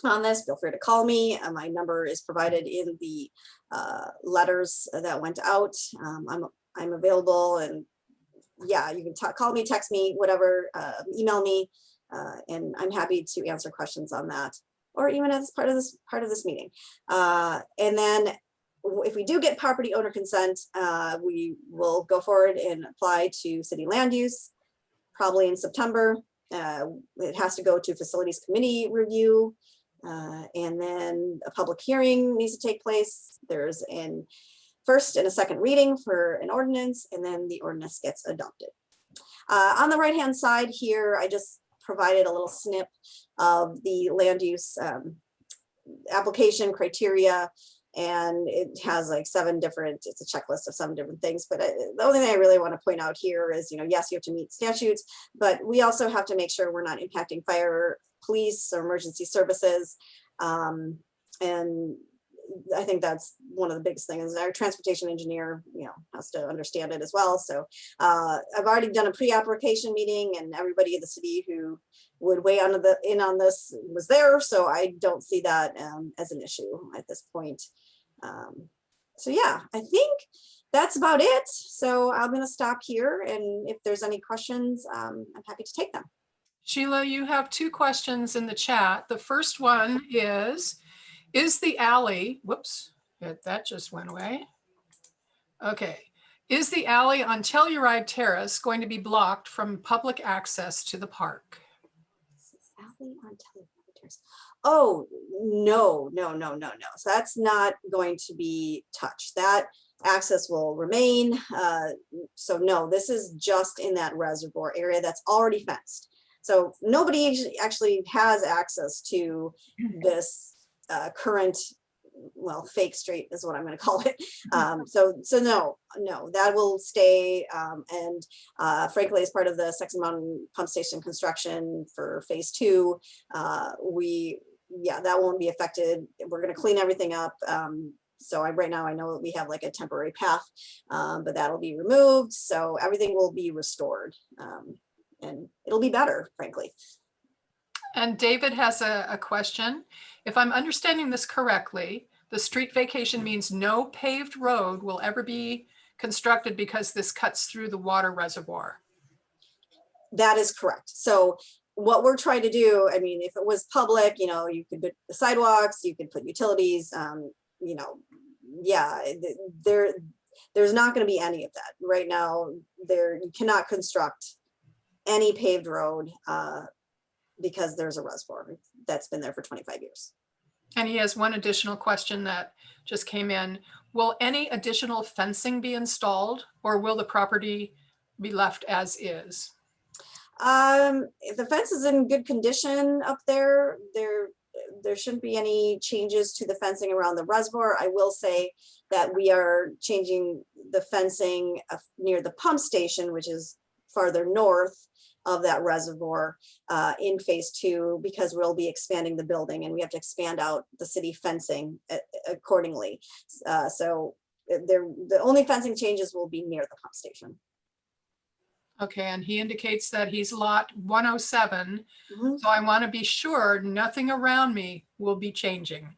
Speaker 5: on this. Feel free to call me. My number is provided in the letters that went out. I'm available, and yeah, you can call me, text me, whatever, email me, and I'm happy to answer questions on that, or even as part of this meeting. And then if we do get property owner consent, we will go forward and apply to city land use, probably in September. It has to go to facilities committee review, and then a public hearing needs to take place. There's a first and a second reading for an ordinance, and then the ordinance gets adopted. On the right-hand side here, I just provided a little snip of the land use application criteria, and it has like 7 different, it's a checklist of 7 different things. But the only thing I really want to point out here is, yes, you have to meet statutes, but we also have to make sure we're not impacting fire, police, or emergency services. And I think that's one of the biggest things. Our transportation engineer, has to understand it as well. So I've already done a pre-application meeting, and everybody in the city who would weigh in on this was there. So I don't see that as an issue at this point. So yeah, I think that's about it. So I'm going to stop here, and if there's any questions, I'm happy to take them.
Speaker 1: Sheila, you have 2 questions in the chat. The first one is the alley, whoops, that just went away. Okay. Is the alley on Telluride Terrace going to be blocked from public access to the park?
Speaker 5: Alley on Telluride Terrace. Oh, no. So that's not going to be touched. That access will remain. So no, this is just in that reservoir area that's already fenced. So nobody actually has access to this current, well, fake street is what I'm going to call it. So no, that will stay. And frankly, as part of the Sexton Mountain Pump Station construction for phase 2, that won't be affected. We're going to clean everything up. So right now I know that we have like a temporary path, but that'll be removed. So everything will be restored, and it'll be better, frankly.
Speaker 1: And David has a question. If I'm understanding this correctly, the street vacation means no paved road will ever be constructed because this cuts through the water reservoir.
Speaker 5: That is correct. So what we're trying to do, I mean, if it was public, you could put the sidewalks, you could put utilities, there's not going to be any of that right now. You cannot construct any paved road because there's a reservoir that's been there for 25 years.
Speaker 1: And he has one additional question that just came in. Will any additional fencing be installed, or will the property be left as is?
Speaker 5: If the fence is in good condition up there, there shouldn't be any changes to the fencing around the reservoir. I will say that we are changing the fencing near the pump station, which is farther north of that reservoir in phase 2, because we'll be expanding the building and we have to expand out the city fencing accordingly. So the only fencing changes will be near the pump station.
Speaker 1: Okay, and he indicates that he's lot 107. So I want to be sure nothing around me will be changing.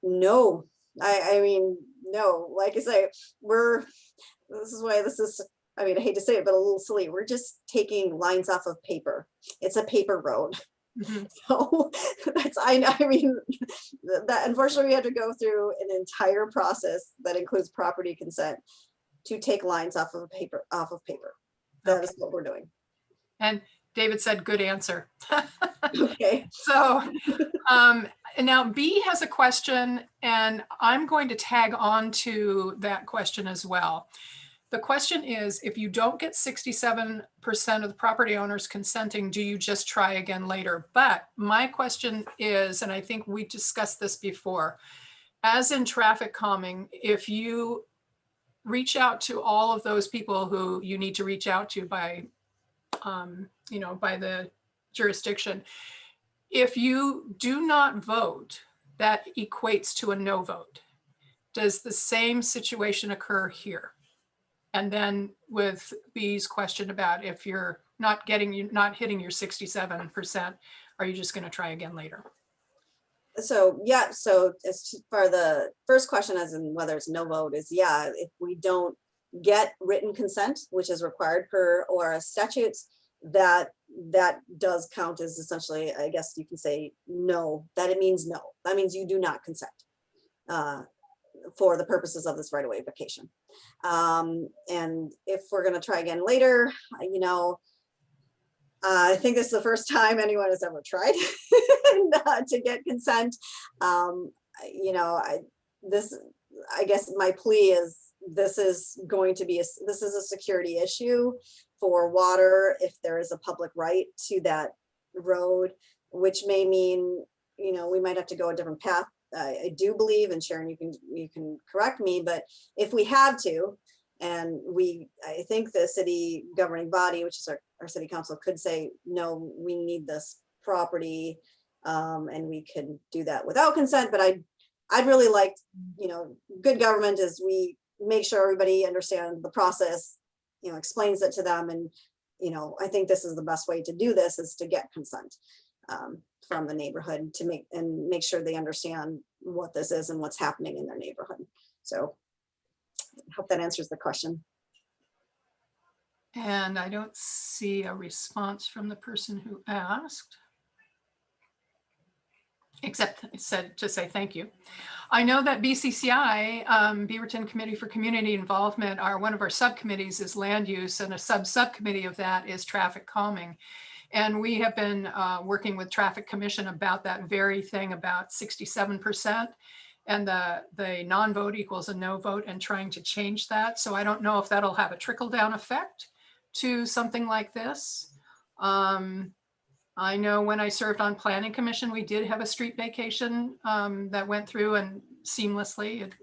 Speaker 5: No, I mean, no, like I say, this is why this is, I mean, I hate to say it, but a little silly. We're just taking lines off of paper. It's a paper road. So that's, I mean, that unfortunately we had to go through an entire process that includes property consent to take lines off of paper. That is what we're doing.
Speaker 1: And David said, good answer.
Speaker 5: Okay.
Speaker 1: So now B has a question, and I'm going to tag on to that question as well. The question is, if you don't get 67% of the property owners consenting, do you just try again later? But my question is, and I think we discussed this before, as in traffic calming, if you reach out to all of those people who you need to reach out to by you know, by the jurisdiction. If you do not vote, that equates to a no vote. Does the same situation occur here? And then with B's question about if you're not hitting your 67%, are you just going to try again later?
Speaker 5: So yeah, so as for the first question, as in whether it's no vote, is yeah, if we don't get written consent, which is required per ORS statutes, that does count as essentially, I guess you can say no, that it means no. That means you do not consent for the purposes of this right-of-way vacation. And if we're going to try again later, you know, I think this is the first time anyone has ever tried to get consent. You know, I guess my plea is this is going to be this is a security issue for water if there is a public right to that road, which may mean, you know, we might have to go a different path. I do believe, and Sharon, you can correct me, but if we had to, and I think the city governing body, which is our city council, could say, no, we need this property, and we can do that without consent. But I'd really like, you know, good government is we make sure everybody understands the process, you know, explains it to them. And, you know, I think this is the best way to do this, is to get consent from the neighborhood to make sure they understand what this is and what's happening in their neighborhood. So I hope that answers the question.
Speaker 1: And I don't see a response from the person who asked, except it said to say thank you. I know that BCCI, Beaverton Committee for Community Involvement, one of our subcommittees is land use, and a subcommittee of that is traffic calming. And we have been working with Traffic Commission about that very thing, about 67%. And the non-vote equals a no vote, and trying to change that. So I don't know if that'll have a trickle down effect to something like this. I know when I served on Planning Commission, we did have a street vacation that went through and seamlessly. It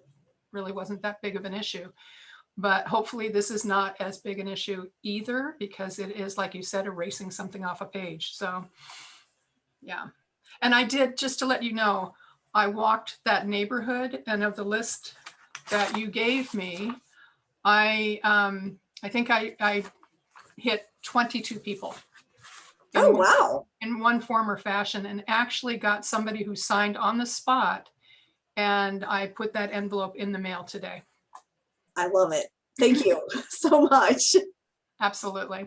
Speaker 1: really wasn't that big of an issue. But hopefully this is not as big an issue either, because it is, like you said, erasing something off a page. So yeah. And I did, just to let you know, I walked that neighborhood, and of the list that you gave me, I think I hit 22 people.
Speaker 5: Oh, wow.
Speaker 1: In one form or fashion, and actually got somebody who signed on the spot. And I put that envelope in the mail today.
Speaker 5: I love it. Thank you so much.
Speaker 1: Absolutely.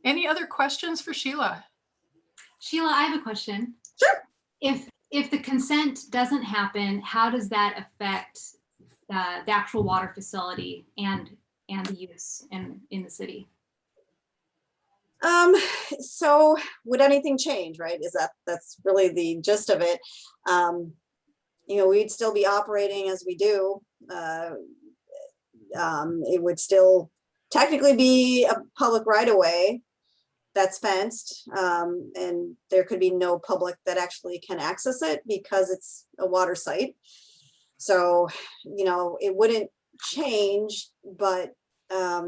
Speaker 1: Any other questions for Sheila?
Speaker 2: Sheila, I have a question.
Speaker 5: Sure.
Speaker 2: If the consent doesn't happen, how does that affect the actual water facility and the use in the city?
Speaker 5: So would anything change, right? That's really the gist of it. You know, we'd still be operating as we do. It would still technically be a public right of way that's fenced, and there could be no public that actually can access it because it's a water site. So, you know, it wouldn't change, but I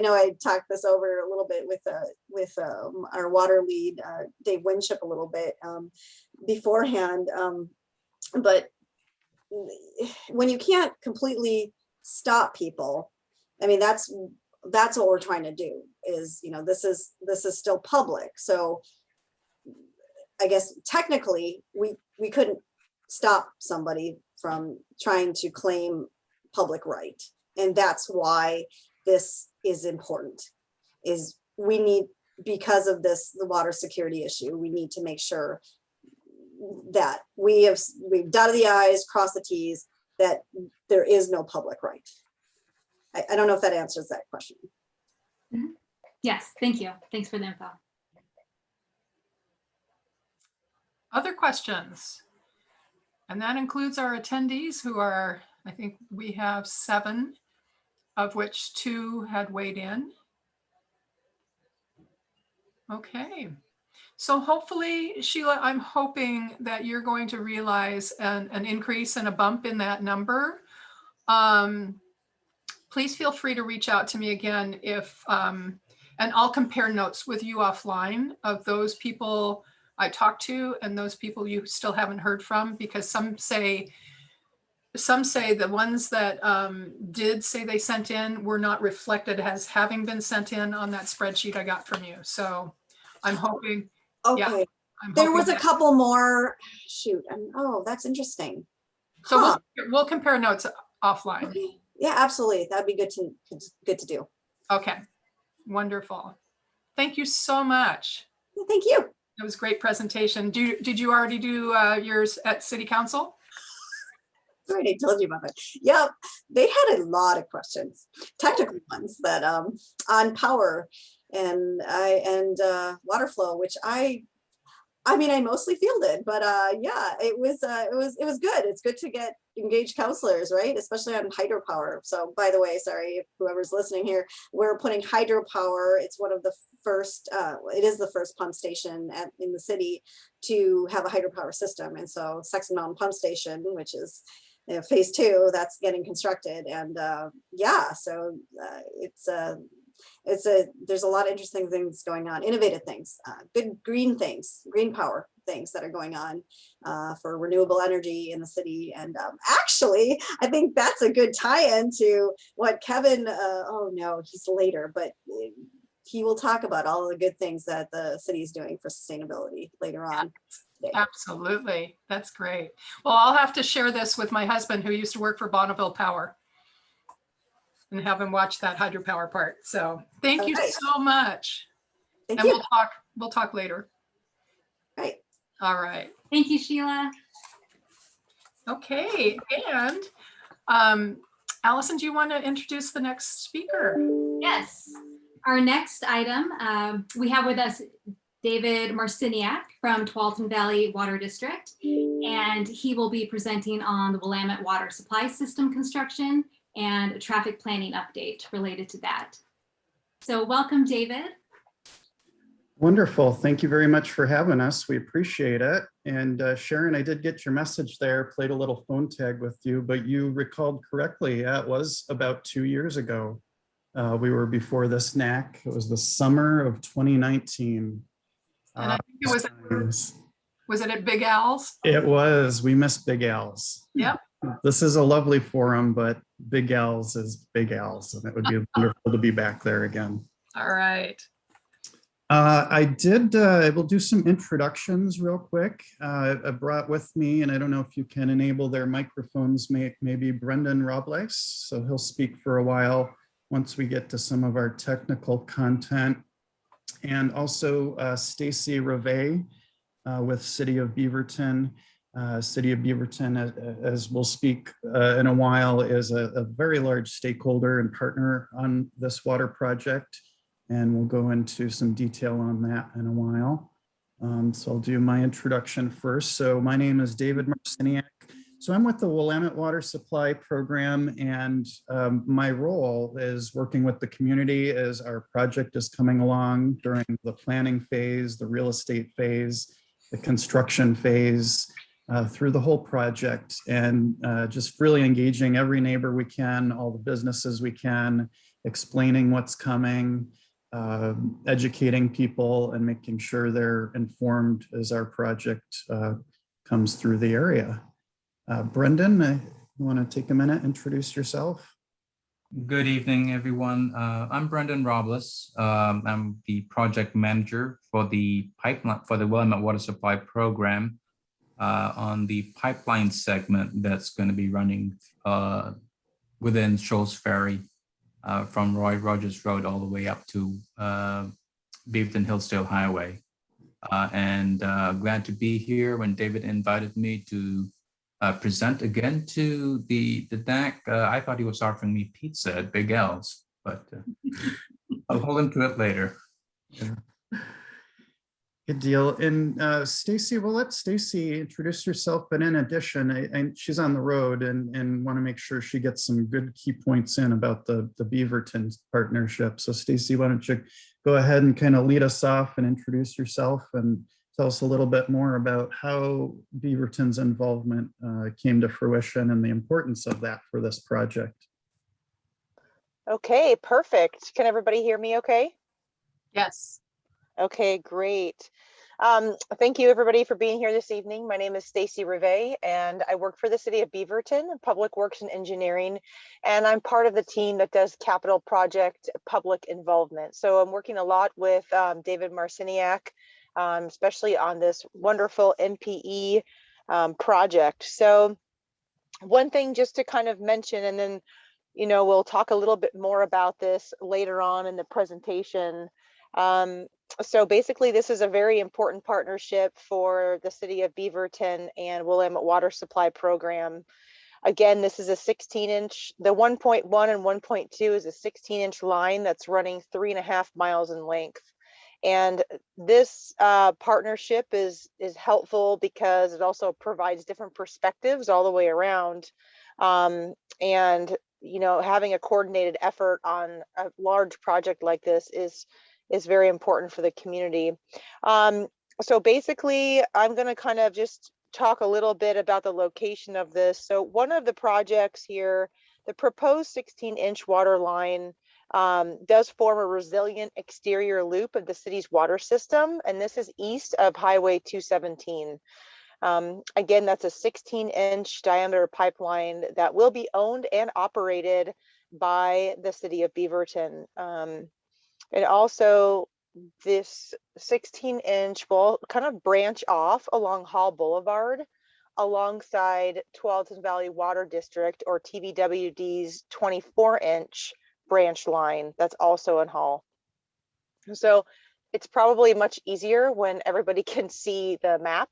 Speaker 5: know I talked this over a little bit with our water lead, Dave Winship, a little bit beforehand, but when you can't completely stop people, I mean, that's what we're trying to do, is, you know, this is still public. So I guess technically we couldn't stop somebody from trying to claim public right. And that's why this is important, is we need, because of this, the water security issue, we need to make sure that we've dotted the I's, crossed the T's, that there is no public right. I don't know if that answers that question.
Speaker 2: Mm-hmm. Yes, thank you. Thanks for the info.
Speaker 1: Other questions? And that includes our attendees, who are, I think we have 7, of which 2 had weighed in. Okay. So hopefully, Sheila, I'm hoping that you're going to realize an increase and a bump in that number. please feel free to reach out to me again if, and I'll compare notes with you offline of those people I talked to and those people you still haven't heard from, because some say the ones that did say they sent in were not reflected as having been sent in on that spreadsheet I got from you. So I'm hoping,
Speaker 5: Okay.
Speaker 1: yeah, I'm
Speaker 5: There
Speaker 1: hoping
Speaker 5: was a
Speaker 1: that-
Speaker 5: couple more. Shoot. Oh, that's interesting.
Speaker 1: So
Speaker 5: Huh.
Speaker 1: we'll compare notes offline.
Speaker 5: Okay. Yeah, absolutely. That'd be good to do.
Speaker 1: Okay, wonderful. Thank you so much.
Speaker 5: Thank you.
Speaker 1: It was a great presentation. Did you already do yours at City Council?
Speaker 5: I already told you about that. Yep, they had a lot of questions, technical ones that on power and water flow, which I mean I mostly fielded, but yeah, it was good. It's good to get engaged counselors, right? Especially on hydropower. So by the way, sorry if whoever's listening here, we're putting hydropower. It's one of the first, it is the first pump station in the city to have a hydropower system. And so Sexton Mountain Pump Station, which is phase 2, that's getting constructed. And yeah, so there's a lot of interesting things going on, innovative things, good green things, green power things that are going on for renewable energy in the city. And actually, I think that's a good tie-in to what Kevin, oh no, he's later, but he will talk about all the good things that the city is doing for sustainability later on.
Speaker 1: Absolutely, that's great. Well, I'll have to share this with my husband who used to work for Bonneville Power and have him watch that hydropower part. So thank you so much.
Speaker 5: Thank
Speaker 1: and
Speaker 5: you.
Speaker 1: We'll talk later.
Speaker 5: Right.
Speaker 1: All right.
Speaker 2: Thank you, Sheila.
Speaker 1: Okay, and Alison, do you want to introduce the next speaker?
Speaker 2: Yes. Our next item, we have with us David Marciniak from Tualatin Valley Water District, and he will be presenting on the Willamette water supply system construction and a traffic planning update related to that. So welcome, David.
Speaker 8: Wonderful. Thank you very much for having us. We appreciate it. And Sharon, I did get your message there, played a little phone tag with you, but you recalled correctly. Yeah, it was about 2 years ago. We were before this NAC. It was the summer of 2019.
Speaker 1: And I think was it at Big Al's?
Speaker 8: It was. We missed Big Al's.
Speaker 1: Yep.
Speaker 8: This is a lovely forum, but Big Al's is Big Al's, and it would be wonderful to be back there again.
Speaker 1: All right.
Speaker 8: I will do some introductions real quick. I brought with me, and I don't know if you can enable their microphones, maybe Brendan Robless, so he'll speak for a while once we get to some of our technical content. And also Stacy Revay with City of Beaverton. City of Beaverton, as we'll speak in a while, is a very large stakeholder and partner on this water project. And we'll go into some detail on that in a while. So I'll do my introduction first. So my name is David Marciniak. So I'm with the Willamette Water Supply Program, and my role is working with the community as our project is coming along during the planning phase, the real estate phase, the construction phase, through the whole project, and just really engaging every neighbor we can, all the businesses we can, explaining what's coming, educating people, and making sure they're informed as our project comes through the area. Brendan, you want to take a minute, introduce yourself?
Speaker 10: Good evening, everyone. I'm Brendan Robless. I'm the project manager for the pipeline for the Willamette Water Supply Program on the pipeline segment that's going to be running within Shoals Ferry from Roy Rogers Road all the way up to Beaverton Hillsdale Highway. And glad to be here when David invited me to present again to the NAC. I thought he was offering me pizza at Big L's, but I'll hold him to it later.
Speaker 8: Yeah. Good deal. And Stacy, we'll let Stacy introduce herself, but in addition, she's on the road and want to make sure she gets some good key points in about the Beaverton partnership. So Stacy, why don't you go ahead and kind of lead us off and introduce yourself and tell us a little bit more about how Beaverton's involvement came to fruition and the importance of that for this project.
Speaker 11: Okay, perfect. Can everybody hear me okay?
Speaker 1: Yes.
Speaker 11: Okay, great. Thank you everybody for being here this evening. My name is Stacy Revay and I work for the city of Beaverton, Public Works and Engineering, and I'm part of the team that does capital project public involvement. So I'm working a lot with David Marciniak, especially on this wonderful NPE project. So one thing just to kind of mention, and then we'll talk a little bit more about this later on in the presentation. So basically, this is a very important partnership for the city of Beaverton and Willamette Water Supply Program. Again, this is a 16-inch, the 1.1 and 1.2 is a 16-inch line that's running 3.5 miles in length. And this partnership is helpful because it also provides different perspectives all the way around. And having a coordinated effort on a large project like this is very important for the community. So basically, I'm going to kind of just talk a little bit about the location of this. So one of the projects here, the proposed 16-inch water line does form a resilient exterior loop of the city's water system, and this is east of Highway 217. Again, that's a 16-inch diameter pipeline that will be owned and operated by the city of Beaverton. And also, this 16-inch will kind of branch off along Hall Boulevard alongside Tualatin Valley Water District, or TVWD's 24-inch branch line that's also in Hall. So it's probably much easier when everybody can see the map.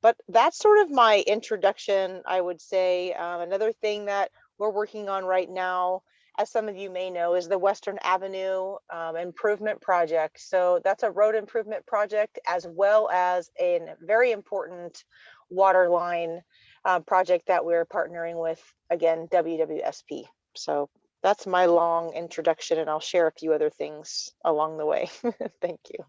Speaker 11: But that's sort of my introduction, I would say. Another thing that we're working on right now, as some of you may know, is the Western Avenue improvement project. So that's a road improvement project, as well as a very important water line project that we're partnering with, again, WWSP. So that's my long introduction, and I'll share a few other things along the way. Thank you.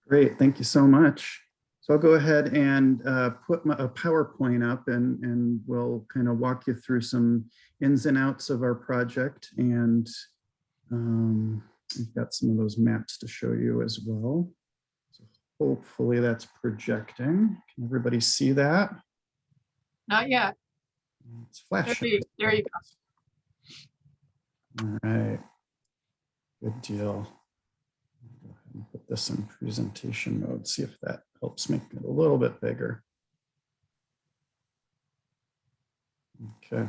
Speaker 8: Great, thank you so much. So I'll go ahead and put a PowerPoint up, and we'll kind of walk you through some ins and outs of our project. And we've got some of those maps to show you as well. So hopefully that's projecting. Can everybody see that?
Speaker 1: Not yet.
Speaker 8: It's flashing.
Speaker 1: There you go.
Speaker 8: All right, good deal. Go ahead and put this in presentation mode, see if that helps make it a little bit bigger. Okay.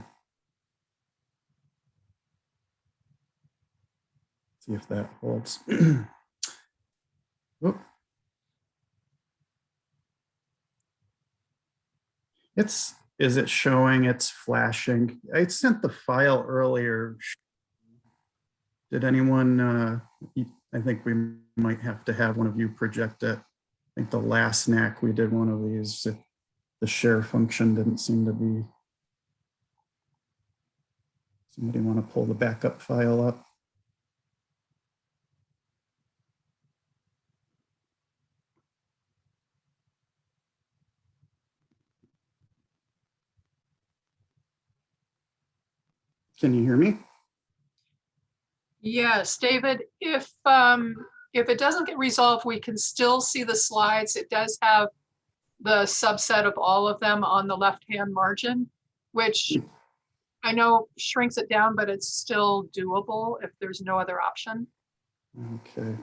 Speaker 8: See if that holds. Oop. Is it showing? It's flashing. I sent the file earlier. Did anyone, I think we might have to have one of you project it. I think the last NAC we did one of these. The share function didn't seem to be. Somebody want to pull the backup file up? Can you hear me?
Speaker 1: Yes, David, if it doesn't get resolved, we can still see the slides. It does have the subset of all of them on the left-hand margin, which I know shrinks it down, but it's still doable if there's no other option.
Speaker 8: Okay,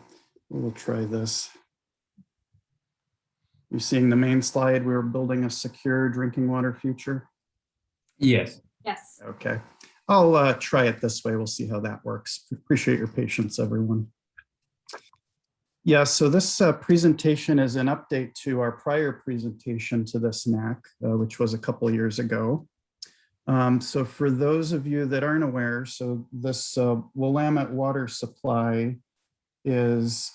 Speaker 8: we'll try this. You're seeing the main slide. We're building a secure drinking water future.
Speaker 10: Yes.
Speaker 2: Yes.
Speaker 8: Okay, I'll try it this way. We'll see how that works. Appreciate your patience, everyone. Yeah, so this presentation is an update to our prior presentation to this NAC, which was a couple years ago. So for those of you that aren't aware, so this Willamette water supply is,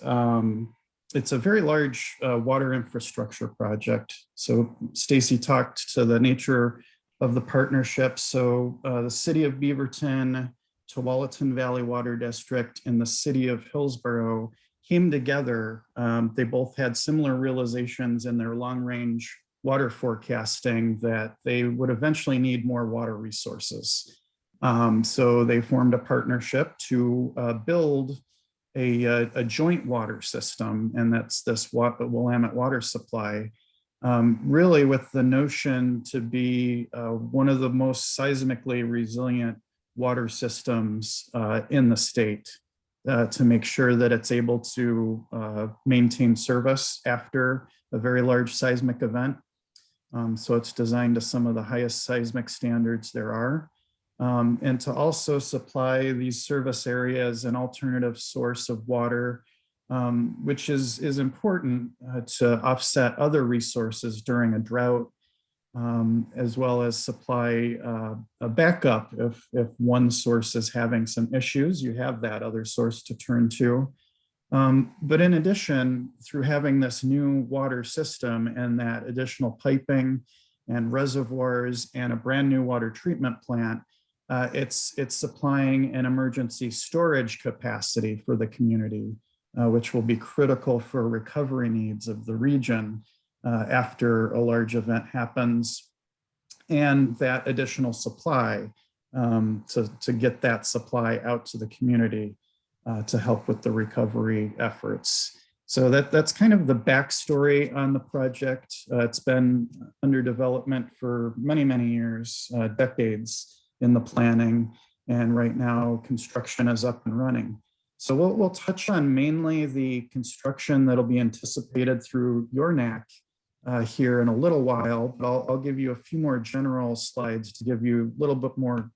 Speaker 8: it's a very large water infrastructure project. So Stacy talked to the nature of the partnership. So the city of Beaverton, Tualatin Valley Water District, and the city of Hillsborough came together. They both had similar realizations in their long-range water forecasting that they would eventually need more water resources. So they formed a partnership to build a joint water system, and that's this Willamette water supply, really with the notion to be one of the most seismically resilient water systems in the state, to make sure that it's able to maintain service after a very large seismic event. So it's designed to some of the highest seismic standards there are. And to also supply these service areas an alternative source of water, which is important to offset other resources during a drought, as well as supply a backup. If one source is having some issues, you have that other source to turn to. But in addition, through having this new water system and that additional piping and reservoirs and a brand new water treatment plant, it's supplying an emergency storage capacity for the community, which will be critical for recovery needs of the region after a large event happens, and that additional supply to get that supply out to the community to help with the recovery efforts. So that's kind of the backstory on the project. It's been under development for many, many years, decades in the planning, and right now construction is up and running. So we'll touch on mainly the construction that'll be anticipated through your NAC here in a little while, but I'll give you a few more general slides to give you a little bit more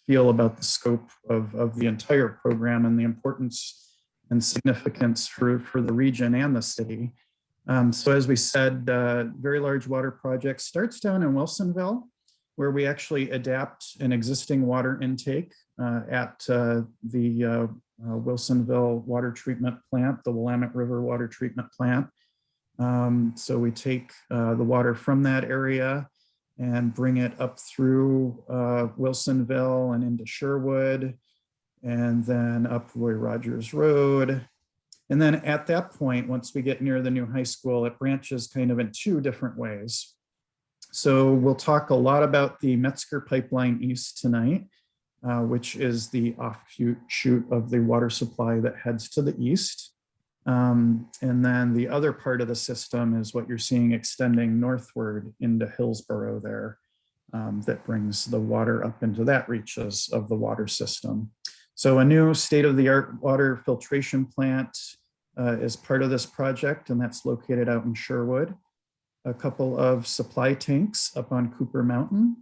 Speaker 8: feel about the scope of the entire program and the importance and significance for the region and the city. So as we said, very large water project starts down in Wilsonville, where we actually adapt an existing water intake at the Wilsonville water treatment plant, the Willamette River water treatment plant. So we take the water from that area and bring it up through Wilsonville and into Sherwood, and then up Roy Rogers Road. And then at that point, once we get near the new high school, it branches kind of in two different ways. So we'll talk a lot about the Metzger Pipeline East tonight, which is the offshoot of the water supply that heads to the east. And then the other part of the system is what you're seeing extending northward into Hillsborough there, that brings the water up into that reaches of the water system. So a new state-of-the-art water filtration plant is part of this project, and that's located out in Sherwood. A couple of supply tanks up on Cooper Mountain.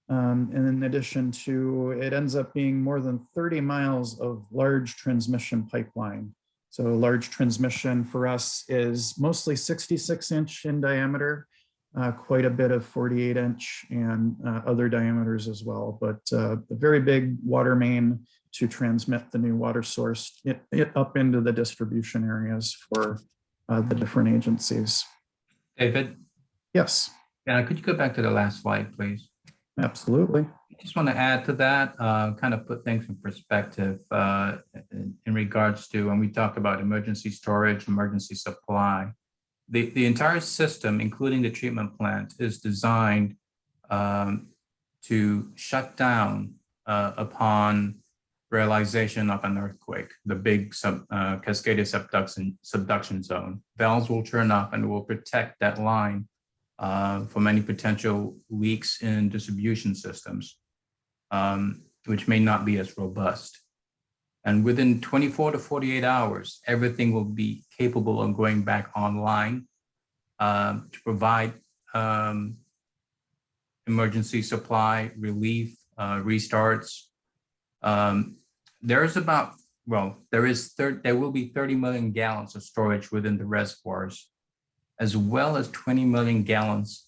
Speaker 8: And in addition to, it ends up being more than 30 miles of large transmission pipeline. So large transmission for us is mostly 66-inch in diameter, quite a bit of 48-inch and other diameters as well, but a very big water main to transmit the new water source it up into the distribution areas for the different agencies.
Speaker 10: David?
Speaker 8: Yes.
Speaker 10: Yeah, could you go back to the last slide, please?
Speaker 8: Absolutely.
Speaker 10: I just want to add to that, kind of put things in perspective in regards to when we talk about emergency storage, emergency supply. The entire system, including the treatment plant, is designed to shut down upon realization of an earthquake, the big cascaded subduction zone. Valves will turn up and will protect that line from any potential leaks in distribution systems, which may not be as robust. And within 24 to 48 hours, everything will be capable of going back online to provide emergency supply, relief, restarts. There will be 30 million gallons of storage within the reservoirs, as well as 20 million gallons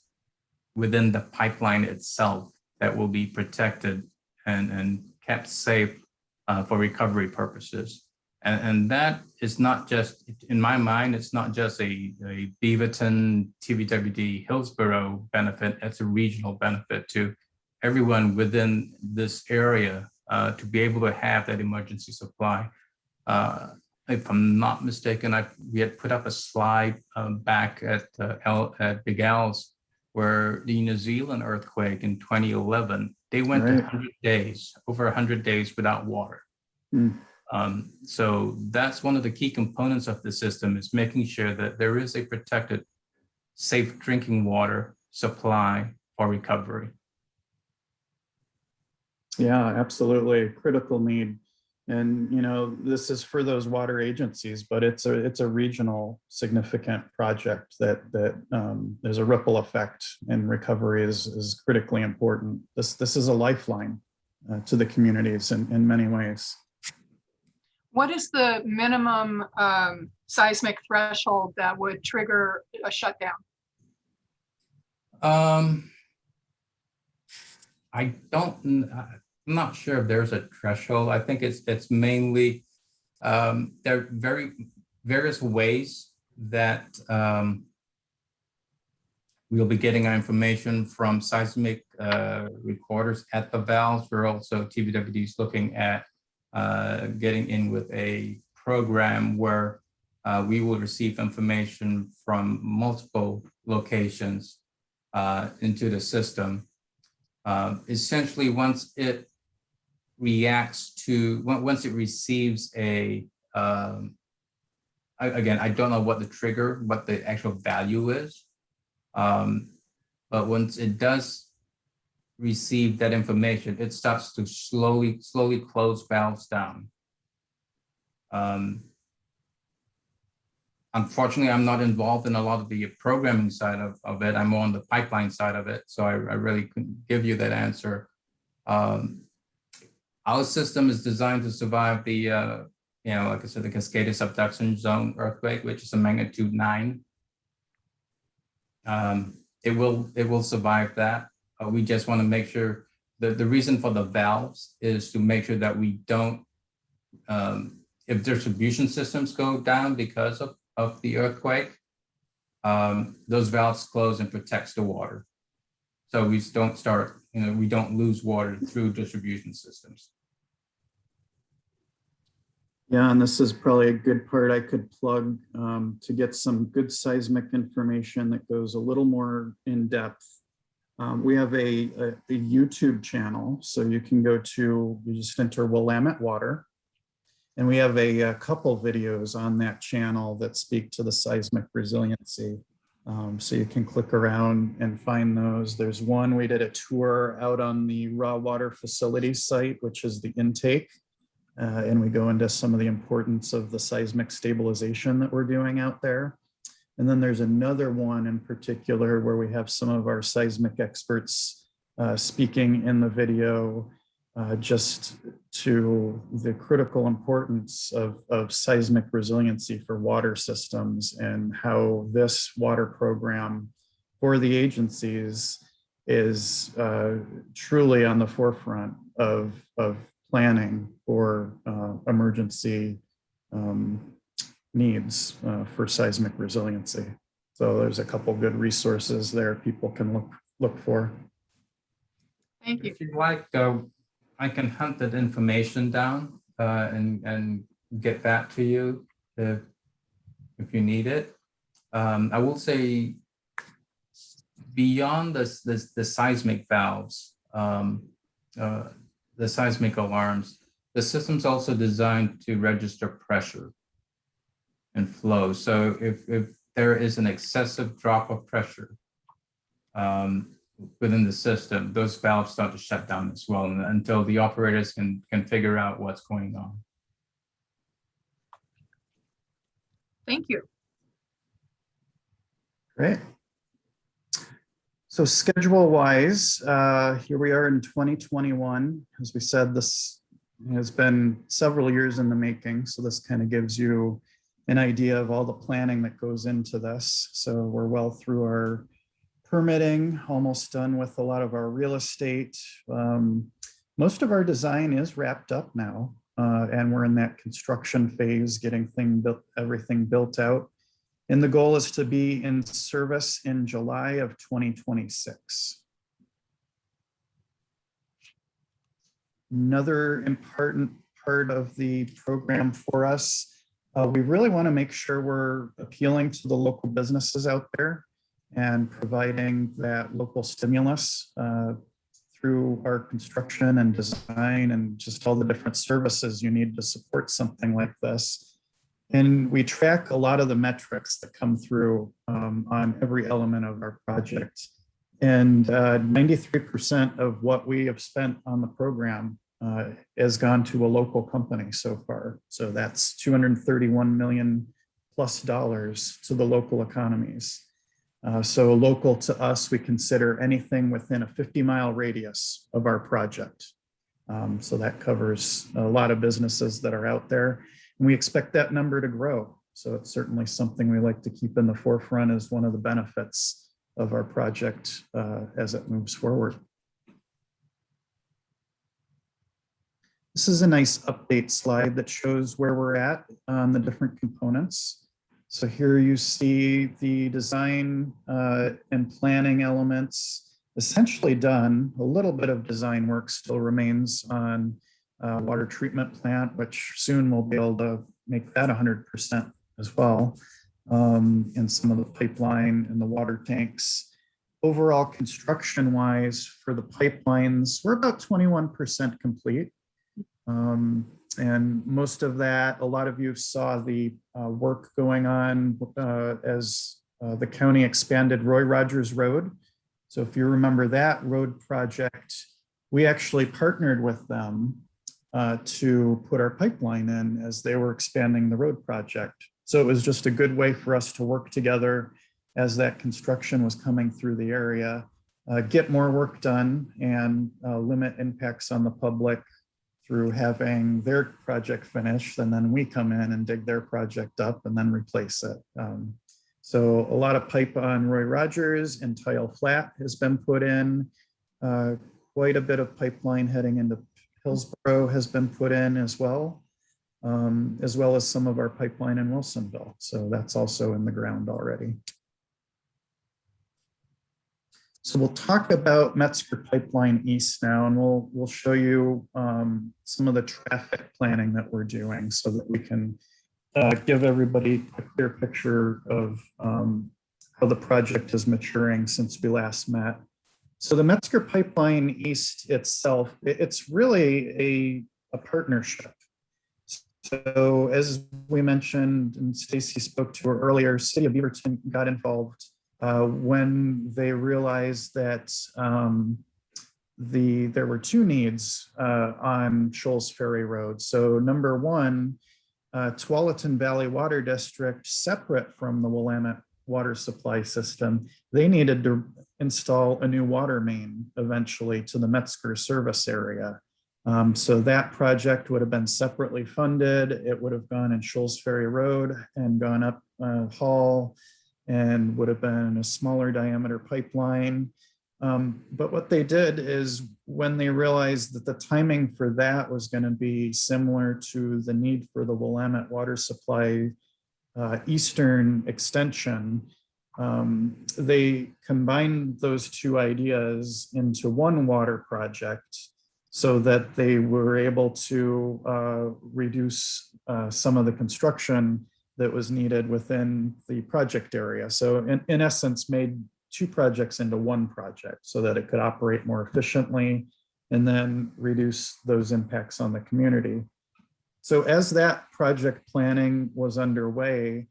Speaker 10: within the pipeline itself that will be protected and kept safe for recovery purposes. And that is not just, in my mind, it's not just a Beaverton, TVWD, Hillsborough benefit, it's a regional benefit to everyone within this area to be able to have that emergency supply. If I'm not mistaken, we had put up a slide back at Big Al's where the New Zealand earthquake in 2011 They went
Speaker 8: Right.
Speaker 10: to 100 days, over 100 days without water.
Speaker 8: Mm.
Speaker 10: So that's one of the key components of the system, is making sure that there is a protected, safe drinking water supply for recovery.
Speaker 8: Yeah, absolutely. Critical need. And, you know, this is for those water agencies, but it's a regional significant project that there's a ripple effect, and recovery is critically important. This is a lifeline to the communities in many ways.
Speaker 1: What is the minimum seismic threshold that would trigger a shutdown?
Speaker 10: I'm not sure if there's a threshold. I think it's mainly there are various ways that we'll be getting our information from seismic recorders at the valves. We're also, TVWD is looking at getting in with a program where we will receive information from multiple locations into the system. Essentially, once it receives a, again, I don't know what the actual value is, but once it does receive that information, it starts to slowly close valves down. Unfortunately, I'm not involved in a lot of the programming side of it. I'm more on the pipeline side of it, so I really couldn't give you that answer. Our system is designed to survive the, like I said, the Cascade Subduction Zone earthquake, which is a magnitude 9. It will survive that. We just want to make sure that the reason for the valves is to make sure that we don't, if distribution systems go down because of the earthquake, those valves close and protects the water. So we don't start, we don't lose water through distribution systems.
Speaker 8: Yeah, and this is probably a good part I could plug to get some good seismic information that goes a little more in depth. We have a YouTube channel, so you can go to, you just enter Willamette Water, and we have a couple videos on that channel that speak to the seismic resiliency. So you can click around and find those. There's one, we did a tour out on the raw water facility site, which is the intake. And we go into some of the importance of the seismic stabilization that we're doing out there. And then there's another one in particular where we have some of our seismic experts speaking in the video just to the critical importance of seismic resiliency for water systems, and how this water program for the agencies is truly on the forefront of planning for emergency needs for seismic resiliency. So there's a couple good resources there people can look for.
Speaker 1: Thank you.
Speaker 10: If you'd like, I can hunt that information down and get that to you if you need it. I will say, beyond the seismic valves, the seismic alarms, the system's also designed to register pressure and flow. So if there is an excessive drop of pressure within the system, those valves start to shut down as well, until the operators can figure out what's going on.
Speaker 1: Thank you.
Speaker 8: Great. So schedule-wise, here we are in 2021. As we said, this has been several years in the making. So this kind of gives you an idea of all the planning that goes into this. So we're well through our permitting, almost done with a lot of our real estate. Most of our design is wrapped up now, and we're in that construction phase, getting everything built out. And the goal is to be in service in July of 2026. Another important part of the program for us, we really want to make sure we're appealing to the local businesses out there and providing that local stimulus through our construction and design and just all the different services you need to support something like this. And we track a lot of the metrics that come through on every element of our project. And 93% of what we have spent on the program has gone to a local company so far. So that's $231 million plus to the local economies. So local to us, we consider anything within a 50-mile radius of our project. So that covers a lot of businesses that are out there. And we expect that number to grow. So it's certainly something we like to keep in the forefront as one of the benefits of our project as it moves forward. This is a nice update slide that shows where we're at on the different components. So here you see the design and planning elements essentially done. A little bit of design work still remains on water treatment plant, which soon we'll be able to make that 100% as well. And some of the pipeline and the water tanks. Overall, construction-wise, for the pipelines, we're about 21% complete. And most of that, a lot of you saw the work going on as the county expanded Roy Rogers Road. So if you remember that road project, we actually partnered with them to put our pipeline in as they were expanding the road project. So it was just a good way for us to work together as that construction was coming through the area, get more work done and limit impacts on the public through having their project finished, and then we come in and dig their project up and then replace it. So a lot of pipe on Roy Rogers and Tile Flat has been put in. Quite a bit of pipeline heading into Hillsborough has been put in as well as some of our pipeline in Wilsonville. So that's also in the ground already. So we'll talk about Metzger Pipeline East now, and we'll show you some of the traffic planning that we're doing so that we can give everybody a clear picture of how the project is maturing since we last met. So the Metzger Pipeline East itself, it's really a partnership. So as we mentioned, and Stacy spoke to her earlier, City of Beaverton got involved when they realized that there were two needs on Shoals Ferry Road. So number one, Tualatin Valley Water District, separate from the Willamette water supply system, they needed to install a new water main eventually to the Metzger service area. So that project would have been separately funded. It would have gone in Shoals Ferry Road and gone up Hall and would have been a smaller diameter pipeline. But what they did is when they realized that the timing for that was going to be similar to the need for the Willamette water supply eastern extension, they combined those two ideas into one water project so that they were able to reduce some of the construction that was needed within the project area. So in essence, made two projects into one project so that it could operate more efficiently and then reduce those impacts on the community. So as that project planning was underway,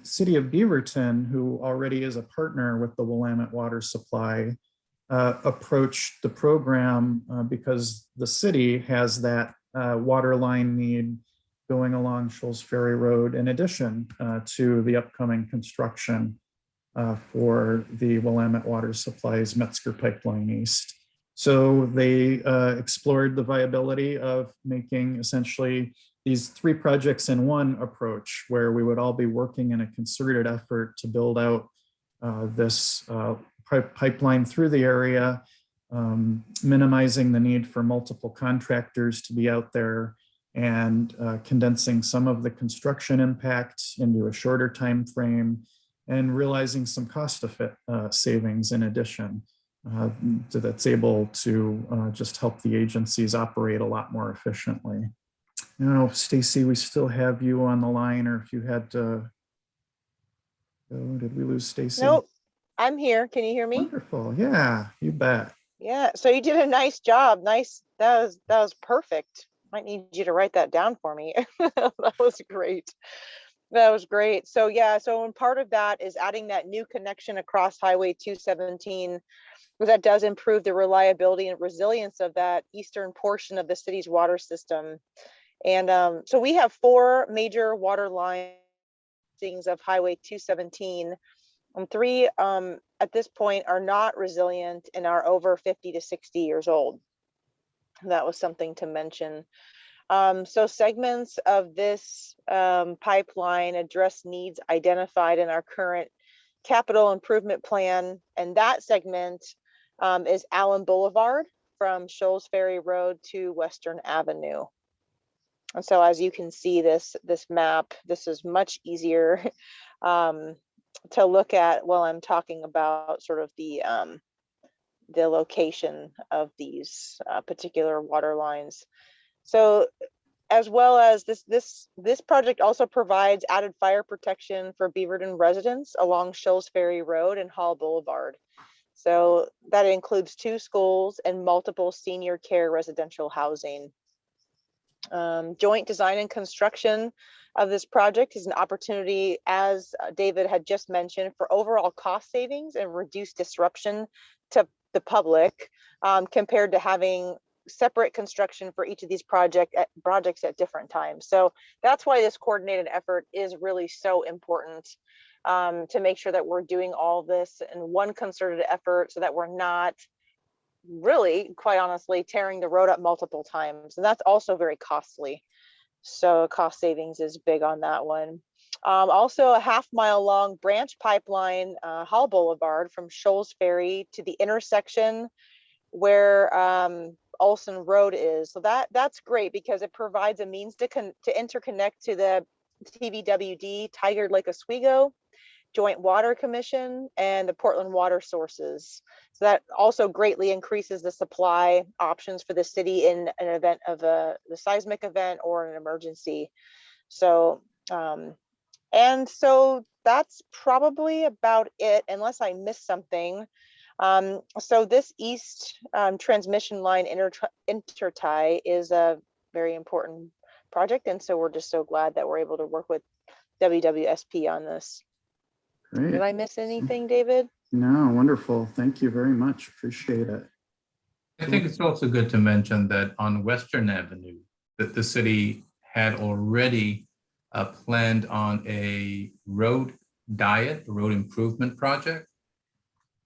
Speaker 8: City of Beaverton, who already is a partner with the Willamette water supply, approached the program because the city has that water line need going along Shoals Ferry Road in addition to the upcoming construction for the Willamette water supply's Metzger Pipeline East. So they explored the viability of making essentially these three projects in one approach, where we would all be working in a concerted effort to build out this pipeline through the area, minimizing the need for multiple contractors to be out there, and condensing some of the construction impact into a shorter time frame, and realizing some cost savings in addition. That's able to just help the agencies operate a lot more efficiently. Now, Stacy, we still have you on the line, or if you had to go, did we lose Stacy?
Speaker 11: Nope, I'm here. Can you hear me?
Speaker 8: Wonderful, yeah, you bet.
Speaker 11: Yeah, so you did a nice job. Nice. That was perfect. Might need you to write that down for me. That was great. That was great. So yeah, so when part of that is adding that new connection across Highway 217, because that does improve the reliability and resilience of that eastern portion of the city's water system. And so we have 4 major water lines of Highway 217, and 3 at this point are not resilient and are over 50 to 60 years old. That was something to mention. So segments of this pipeline address needs identified in our current capital improvement plan, and that segment is Allen Boulevard from Shoals Ferry Road to Western Avenue. And so as you can see this map, this is much easier to look at while I'm talking about sort of the location of these particular water lines. So as well as this project also provides added fire protection for Beaverton residents along Shoals Ferry Road and Hall Boulevard. So that includes 2 schools and multiple senior care residential housing. Joint design and construction of this project is an opportunity, as David had just mentioned, for overall cost savings and reduced disruption to the public compared to having separate construction for each of these projects at different times. So that's why this coordinated effort is really so important, to make sure that we're doing all this in one concerted effort so that we're not really, quite honestly, tearing the road up multiple times. And that's also very costly. So cost savings is big on that one. Also a half-mile long branch pipeline, Hall Boulevard from Shoals Ferry to the intersection where Olson Road is. So that's great because it provides a means to interconnect to the TVWD, Tiger Lake Oswego, Joint Water Commission, and the Portland water sources. So that also greatly increases the supply options for the city in an event of the seismic event or an emergency. So, and so that's probably about it, unless I missed something. So this east transmission line intertie is a very important project. And so we're just so glad that we're able to work with WWSP on this.
Speaker 8: Great.
Speaker 11: Did I miss anything, David?
Speaker 8: No, wonderful. Thank you very much. Appreciate it.
Speaker 10: I think it's also good to mention that on Western Avenue, that the city had already planned on a road improvement project.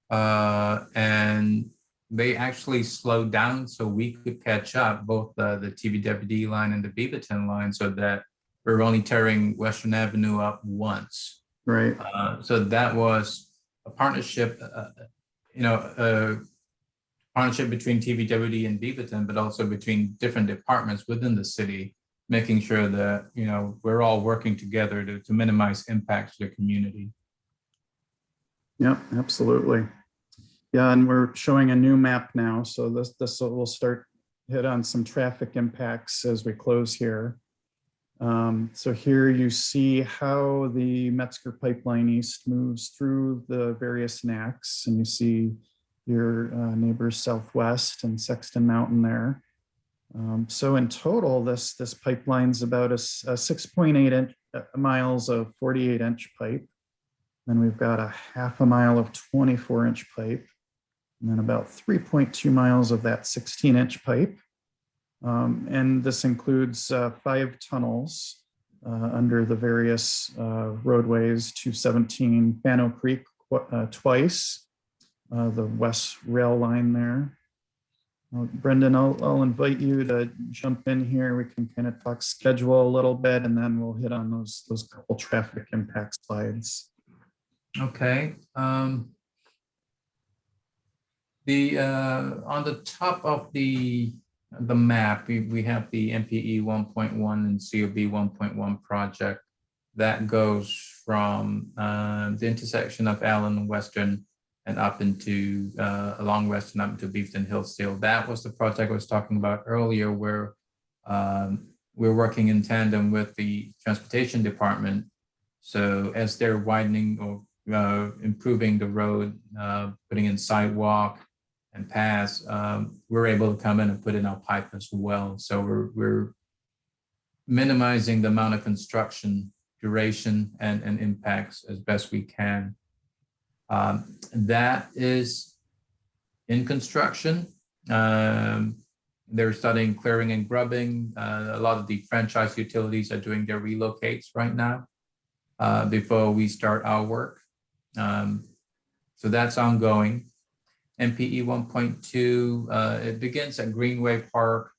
Speaker 10: And they actually slowed down so we could catch up both the TVWD line and the Beaverton line, so that we're only tearing Western Avenue up once.
Speaker 8: Right.
Speaker 10: So that was a partnership, partnership between TVWD and Beaverton, but also between different departments within the city, making sure that, we're all working together to minimize impacts to the community.
Speaker 8: Yep, absolutely. Yeah, and we're showing a new map now. So this will start hit on some traffic impacts as we close here. So here you see how the Metzger Pipeline East moves through the various NACs, and you see your neighbors Southwest and Sexton Mountain there. So in total, this pipeline's about a 6.8 miles of 48-inch pipe. Then we've got a half a mile of 24-inch pipe, and then about 3.2 miles of that 16-inch pipe. And this includes 5 tunnels under the various roadways, 217 Fano Creek twice, the west rail line there. Brendan, I'll invite you to jump in here. We can kind of talk schedule a little bit, and then we'll hit on those couple traffic impact slides.
Speaker 10: Okay. On the top of the map, we have the MPE 1.1 and COB 1.1 project that goes from the intersection of Allen and Western and up into along Western up into Beaverton Hillsdale. That was the project I was talking about earlier, where we're working in tandem with the transportation department. So as they're widening or improving the road, putting in sidewalk and pass, we're able to come in and put in our pipe as well. So we're minimizing the amount of construction duration and impacts as best we can. That is in construction. They're studying clearing and grubbing. A lot of the franchise utilities are doing their relocates right now before we start our work. So that's ongoing. MPE 1.2, it begins at Greenway Park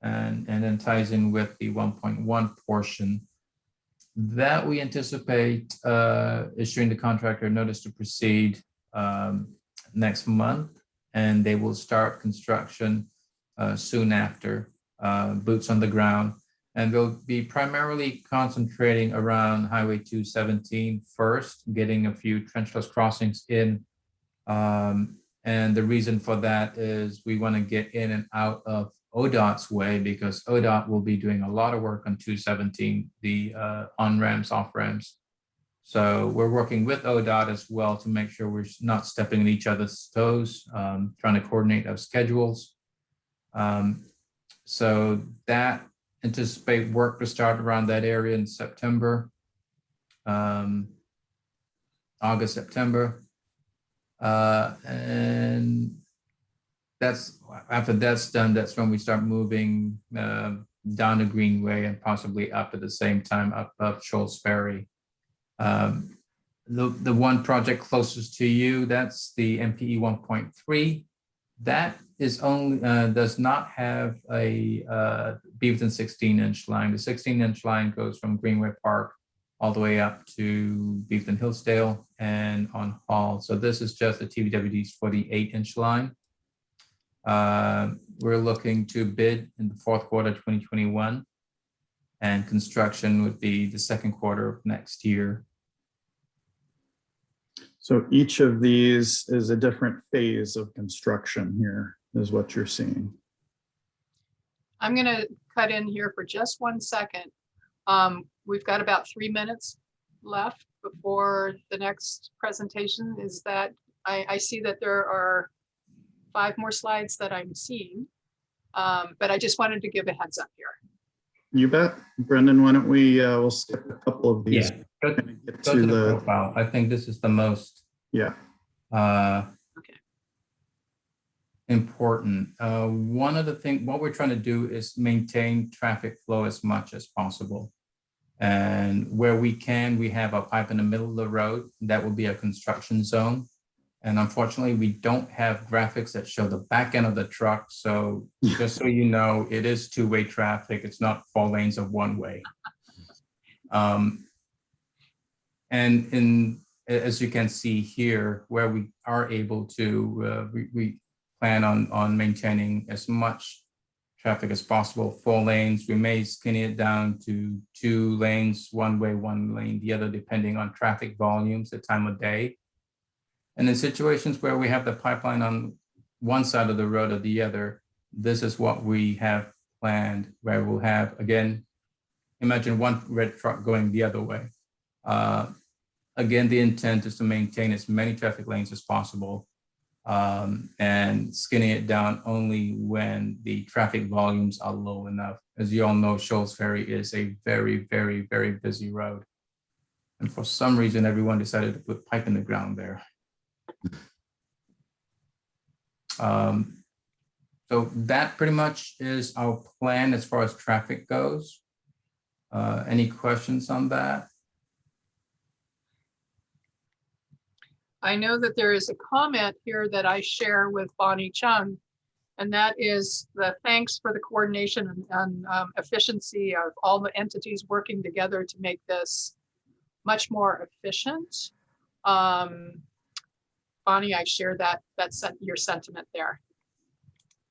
Speaker 10: and then ties in with the 1.1 portion. That we anticipate issuing the contractor notice to proceed next month, and they will start construction soon after, boots on the ground. And they'll be primarily concentrating around Highway 217 first, getting a few trenchless crossings in. And the reason for that is we want to get in and out of ODOT's way, because ODOT will be doing a lot of work on 217, the on-ramps, off-ramps. So we're working with ODOT as well to make sure we're not stepping in each other's toes, trying to coordinate our schedules. So that anticipate work to start around that area in September, August, September. And that's after that's done, that's when we start moving down the Greenway and possibly up at the same time up Shoals Ferry. The one project closest to you, that's the MPE 1.3. That is only does not have a Beaverton 16-inch line. The 16-inch line goes from Greenway Park all the way up to Beaverton Hillsdale and on Hall. So this is just the TVWD's 48-inch line. We're looking to bid in the fourth quarter 2021, and construction would be the second quarter of next year.
Speaker 8: So each of these is a different phase of construction here, is what you're seeing.
Speaker 1: I'm going to cut in here for just 1 second. We've got about 3 minutes left before the next presentation. Is that I see that there are 5 more slides that I'm seeing, but I just wanted to give a heads up here.
Speaker 8: You bet. Brendan, why don't we, we'll skip a couple of these.
Speaker 10: Yeah, go to the profile. I think this is the most important. One of the things, what we're trying to do is maintain traffic flow as much as possible. And where we can, we have a pipe in the middle of the road. That will be a construction zone. And unfortunately, we don't have graphics that show the back end of the truck. So just so you know, it is two-way traffic. It's not 4 lanes of one way. And as you can see here, where we are able to, we plan on maintaining as much traffic as possible, 4 lanes. We may skinny it down to 2 lanes, 1 way, 1 lane, the other, depending on traffic volumes, the time of day. And in situations where we have the pipeline on one side of the road or the other, this is what we have planned, where we'll have, again, imagine 1 red truck going the other way. Again, the intent is to maintain as many traffic lanes as possible and skinny it down only when the traffic volumes are low enough. As you all know, Shoals Ferry is a very, very, very busy road. And for some reason, everyone decided to put pipe in the ground there. So that pretty much is our plan as far as traffic goes. Any questions on that?
Speaker 1: I know that there is a comment here that I share with Bonnie Chung, and that is the thanks for the coordination and efficiency of all the entities working together to make this much more efficient. Bonnie, I share your sentiment there.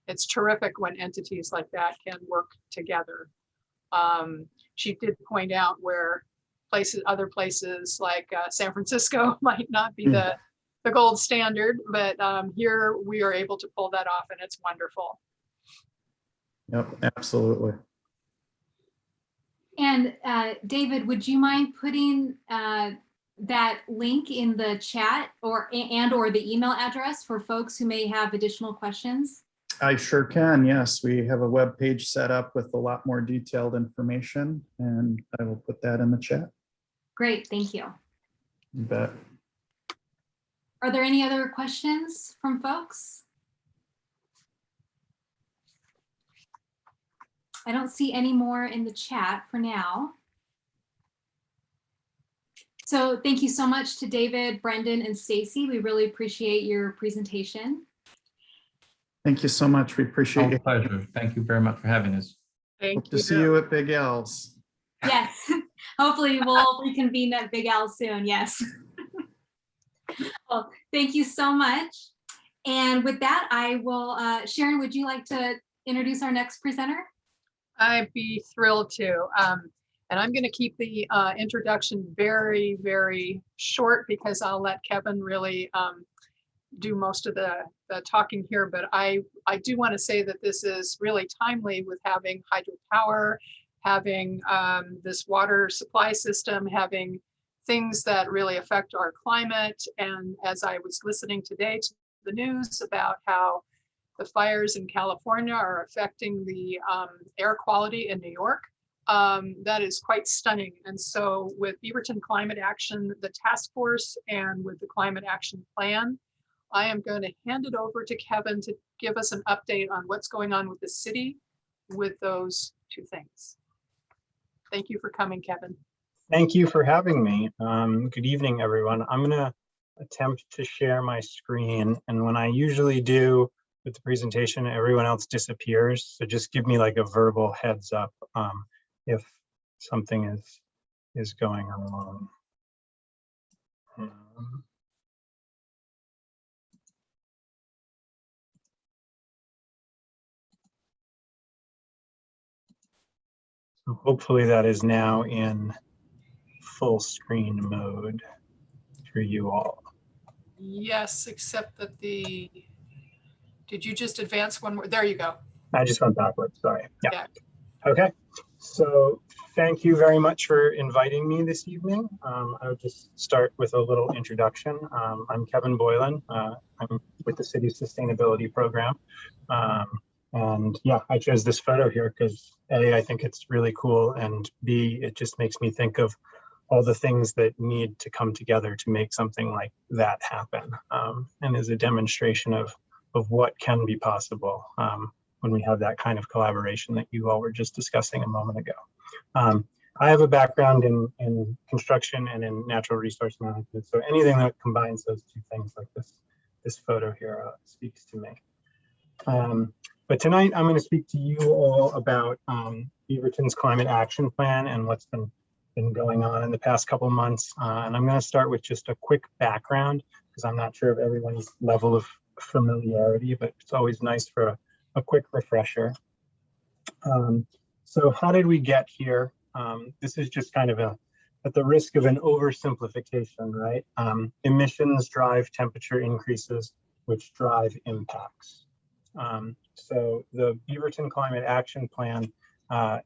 Speaker 1: It's terrific when entities like that can work together. She did point out where other places like San Francisco might not be the gold standard, but here we are able to pull that off, and it's wonderful.
Speaker 8: Yep, absolutely.
Speaker 2: And David, would you mind putting that link in the chat or the email address for folks who may have additional questions?
Speaker 8: I sure can. Yes, we have a web page set up with a lot more detailed information, and I will put that in the chat.
Speaker 2: Great, thank you.
Speaker 8: You bet.
Speaker 2: Are there any other questions from folks? I don't see any more in the chat for now. So thank you so much to David, Brendan, and Stacy. We really appreciate your presentation.
Speaker 8: Thank you so much. We appreciate
Speaker 10: Our
Speaker 8: you.
Speaker 10: pleasure. Thank you very much for having us.
Speaker 1: Thank
Speaker 8: Hope to see you at Big L's.
Speaker 2: Yes, hopefully we'll reconvene at Big Al soon, yes. Well, thank you so much. And with that, I will, Sharon, would you like to introduce our next presenter?
Speaker 1: I'd be thrilled to. And I'm going to keep the introduction very, very short because I'll let Kevin really do most of the talking here. But I do want to say that this is really timely with having hydropower, having this water supply system, having things that really affect our climate. And as I was listening today to the news about how the fires in California are affecting the air quality in New York, that is quite stunning. And so with Beaverton Climate Action, the task force, and with the Climate Action Plan, I am going to hand it over to Kevin to give us an update on what's going on with the city with those two things. Thank you for coming, Kevin.
Speaker 7: Thank you for having me. Good evening, everyone. I'm going to attempt to share my screen. And when I usually do with the presentation, everyone else disappears. So just give me like a verbal heads up if something is going wrong. So hopefully that is now in full screen mode for you all.
Speaker 1: Yes, except that did you just advance one more? There you go.
Speaker 7: I just went backwards, sorry.
Speaker 1: Yeah.
Speaker 7: Okay, so thank you very much for inviting me this evening. I would just start with a little introduction. I'm Kevin Boylan. I'm with the city's sustainability program. And yeah, I chose this photo here because A, I think it's really cool, and B, it just makes me think of all the things that need to come together to make something like that happen, and is a demonstration of what can be possible when we have that kind of collaboration that you all were just discussing a moment ago. I have a background in construction and in natural resource management, so anything that combines those two things like this photo here speaks to me. But tonight I'm going to speak to you all about Beaverton's Climate Action Plan and what's been going on in the past couple of months. And I'm going to start with just a quick background because I'm not sure of everyone's level of familiarity, but it's always nice for a quick refresher. So how did we get here? This is just kind of at the risk of an oversimplification, right? Emissions drive temperature increases, which drive impacts. So the Beaverton Climate Action Plan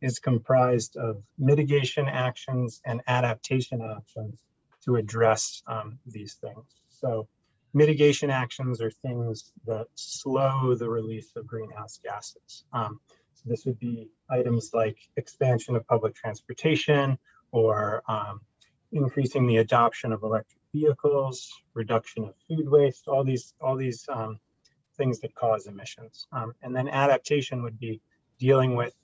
Speaker 7: is comprised of mitigation actions and adaptation actions to address these things. So mitigation actions are things that slow the release of greenhouse gases. So this would be items like expansion of public transportation or increasing the adoption of electric vehicles, reduction of food waste, all these things that cause emissions. And then adaptation would be dealing with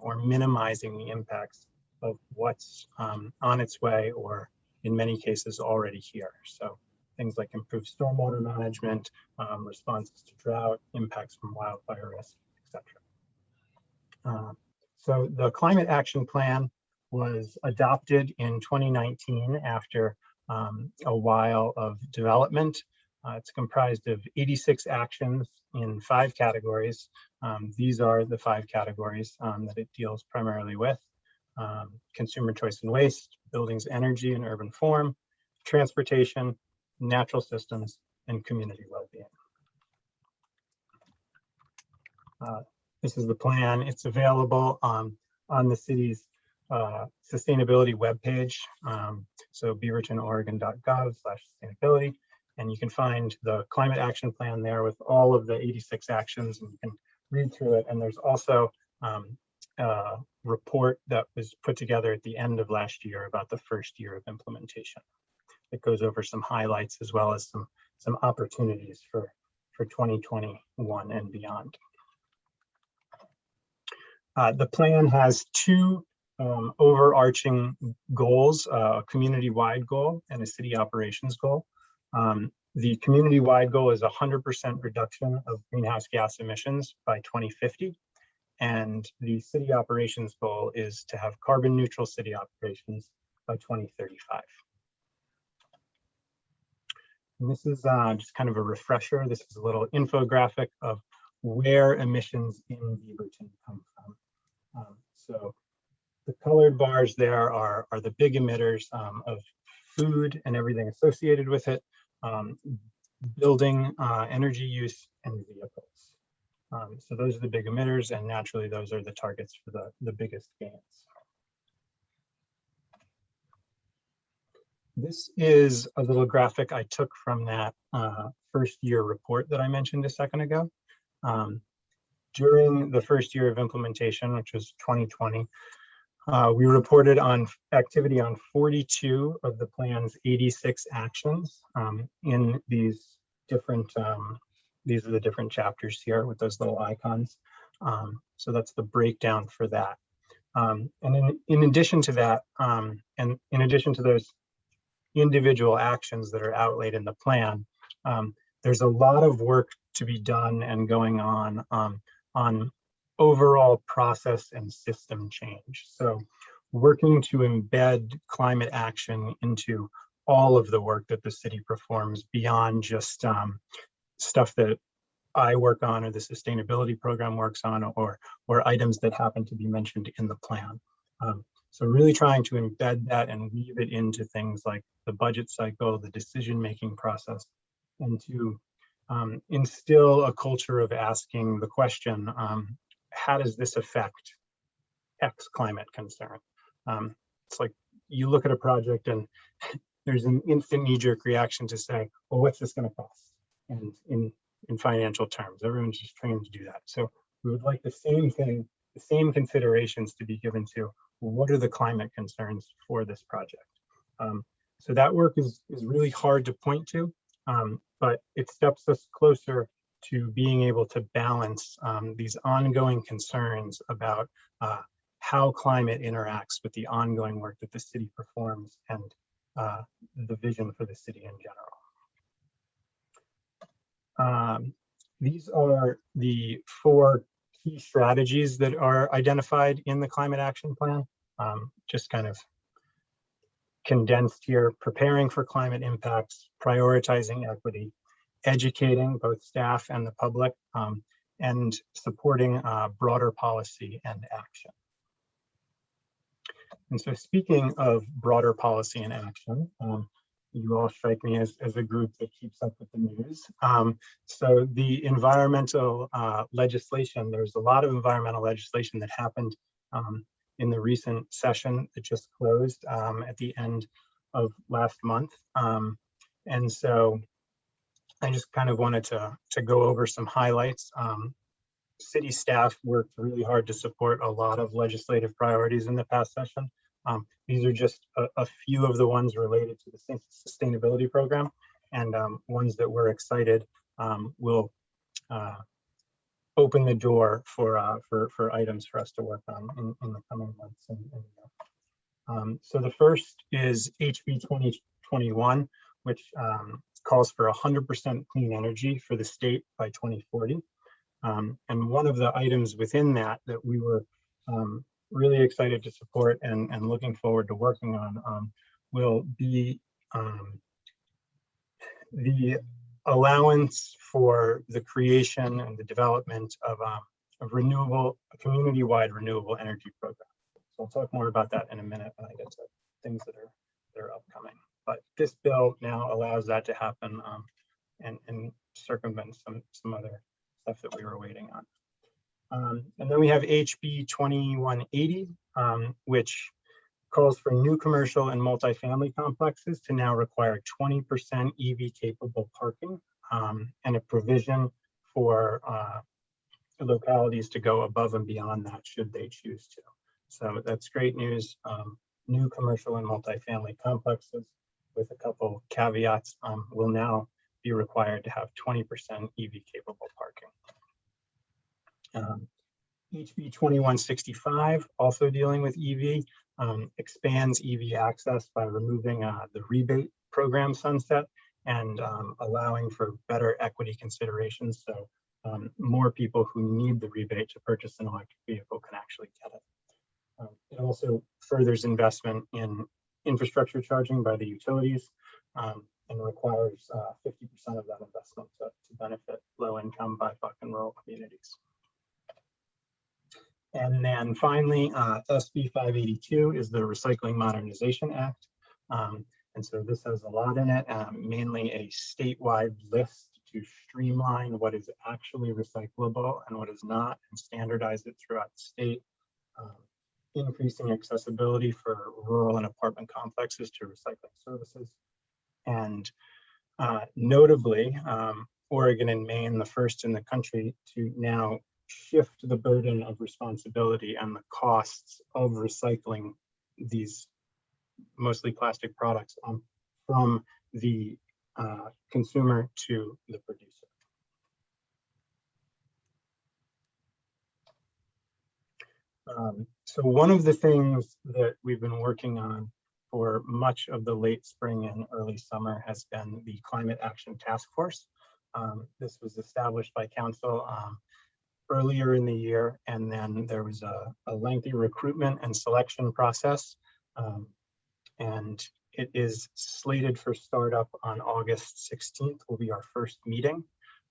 Speaker 7: or minimizing the impacts of what's on its way or in many cases already here. So things like improved stormwater management, responses to drought, impacts from wildfire risk, etc. So the Climate Action Plan was adopted in 2019 after a while of development. It's comprised of 86 actions in 5 categories. These are the 5 categories that it deals primarily with: consumer choice and waste, buildings, energy and urban form, transportation, natural systems, and community well-being. This is the plan. It's available on the city's sustainability webpage. So beavertonoregon.gov/sustainability. And you can find the climate action plan there with all of the 86 actions, and you can read through it. And there's also a report that was put together at the end of last year about the first year of implementation. It goes over some highlights as well as some opportunities for 2021 and beyond. The plan has two overarching goals, a community-wide goal and a city operations goal. The community-wide goal is 100% reduction of greenhouse gas emissions by 2050. And the city operations goal is to have carbon neutral city operations by 2035. And this is just kind of a refresher. This is a little infographic of where emissions in Beaverton come from. So the colored bars there are the big emitters of food and everything associated with it, building, energy use, and vehicles. So those are the big emitters, and naturally those are the targets for the biggest gains. This is a little graphic I took from that first year report that I mentioned a second ago. During the first year of implementation, which was 2020, we reported on activity on 42 of the plan's 86 actions in these different, these are the different chapters here with those little icons. So that's the breakdown for that. And in addition to that, and in addition to those individual actions that are outlaid in the plan, there's a lot of work to be done and going on overall process and system change. So working to embed climate action into all of the work that the city performs beyond just stuff that I work on or the sustainability program works on, or items that happen to be mentioned in the plan. So really trying to embed that and weave it into things like the budget cycle, the decision-making process, and to instill a culture of asking the question, how does this affect X climate concern? It's like you look at a project and there's an instant knee-jerk reaction to say, well, what's this going to cost? And in financial terms, everyone's just trained to do that. So we would like the same thing, the same considerations to be given to what are the climate concerns for this project. So that work is really hard to point to, but it steps us closer to being able to balance these ongoing concerns about how climate interacts with the ongoing work that the city performs and the vision for the city in general. These are the 4 key strategies that are identified in the climate action plan, just kind of condensed here: preparing for climate impacts, prioritizing equity, educating both staff and the public, and supporting broader policy and action. And so speaking of broader policy and action, you all strike me as a group that keeps up with the news. So the environmental legislation, there's a lot of environmental legislation that happened in the recent session that just closed at the end of last month. And so I just kind of wanted to go over some highlights. City staff worked really hard to support a lot of legislative priorities in the past session. These are just a few of the ones related to the sustainability program, and ones that we're excited will open the door for items for us to work on in the coming months. So the first is HB 2021, which calls for 100% clean energy for the state by 2040. And one of the items within that we were really excited to support and looking forward to working on will be the allowance for the creation and the development of a community-wide renewable energy program. So I'll talk more about that in a minute when I get to things that are upcoming. But this bill now allows that to happen and circumvent some other stuff that we were waiting on. And then we have HB 2180, which calls for new commercial and multifamily complexes to now require 20% EV capable parking, and a provision for localities to go above and beyond that should they choose to. So that's great news. New commercial and multifamily complexes, with a couple caveats, will now be required to have 20% EV capable parking. HB 2165, also dealing with EV, expands EV access by removing the rebate program sunset and allowing for better equity considerations. So more people who need the rebate to purchase an electric vehicle can actually get it. It also furthers investment in infrastructure charging by the utilities, and requires 50% of that investment to benefit low-income, BIPOC, and rural communities. And then finally, SB 582 is the Recycling Modernization Act. And so this has a lot in it, mainly a statewide list to streamline what is actually recyclable and what is not, and standardize it throughout the state, increasing accessibility for rural and apartment complexes to recycling services. And notably, Oregon and Maine, the first in the country to now shift the burden of responsibility and the costs of recycling these mostly plastic products from the consumer to the producer. So one of the things that we've been working on for much of the late spring and early summer has been the Climate Action Task Force. This was established by council earlier in the year, and then there was a lengthy recruitment and selection process, and it is slated for startup on August 16th will be our first meeting.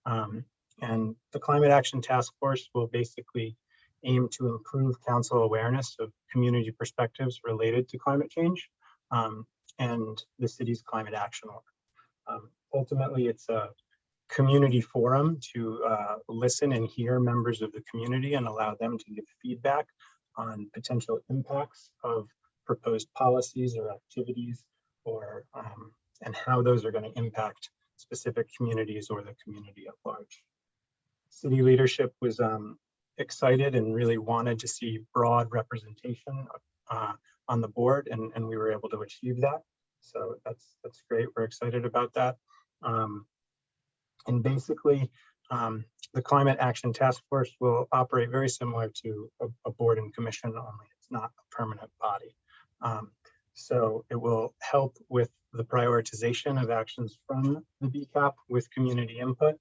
Speaker 7: And the Climate Action Task Force will basically aim to improve council awareness of community perspectives related to climate change and the city's climate action order. Ultimately, it's a community forum to listen and hear members of the community and allow them to give feedback on potential impacts of proposed policies or activities, or and how those are going to impact specific communities or the community at large. City leadership was excited and really wanted to see broad representation on the board, and we were able to achieve that. So that's great. We're excited about that. And basically, the Climate Action Task Force will operate very similar to a board and commission, only it's not a permanent body. So it will help with the prioritization of actions from the BCAP with community input.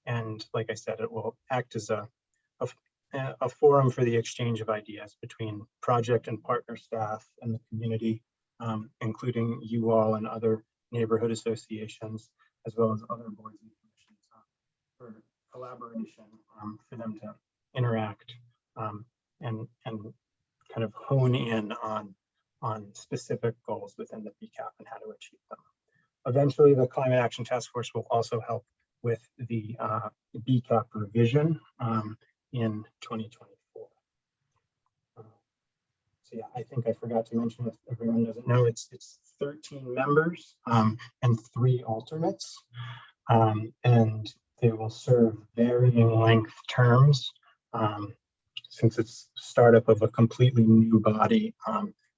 Speaker 7: And like I said, it will act as a forum for the exchange of ideas between project and partner staff and the community, including you all and other neighborhood associations, as well as other boards and commissions for collaboration, for them to interact and kind of hone in on specific goals within the BCAP and how to achieve them. Eventually, the Climate Action Task Force will also help with the BCAP revision in 2024. So yeah, I think I forgot to mention, if everyone doesn't know, it's 13 members and 3 alternates, and they will serve varying length terms. Since it's startup of a completely new body,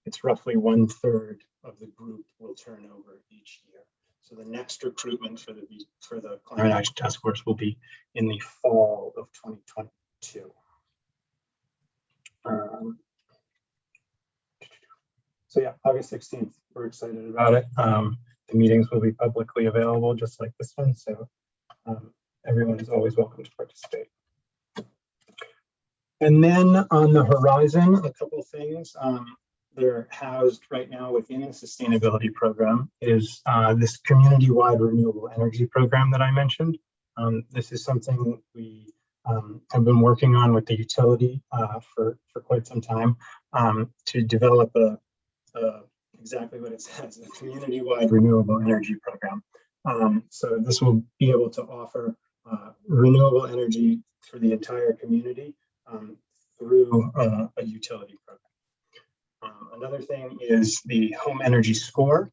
Speaker 7: it's roughly 1/3 of the group will turn over each year. So the next recruitment for the Climate Action Task Force will be in the fall of 2022. So yeah, August 16th, we're excited about it. The meetings will be publicly available, just like this one. So everyone is always welcome to participate. And then on the horizon, a couple things. They're housed right now within a sustainability program is this community-wide renewable energy program that I mentioned. This is something we have been working on with the utility for quite some time to develop exactly what it says, a community-wide renewable energy program. So this will be able to offer renewable energy for the entire community through a utility program. Another other thing is the home energy score,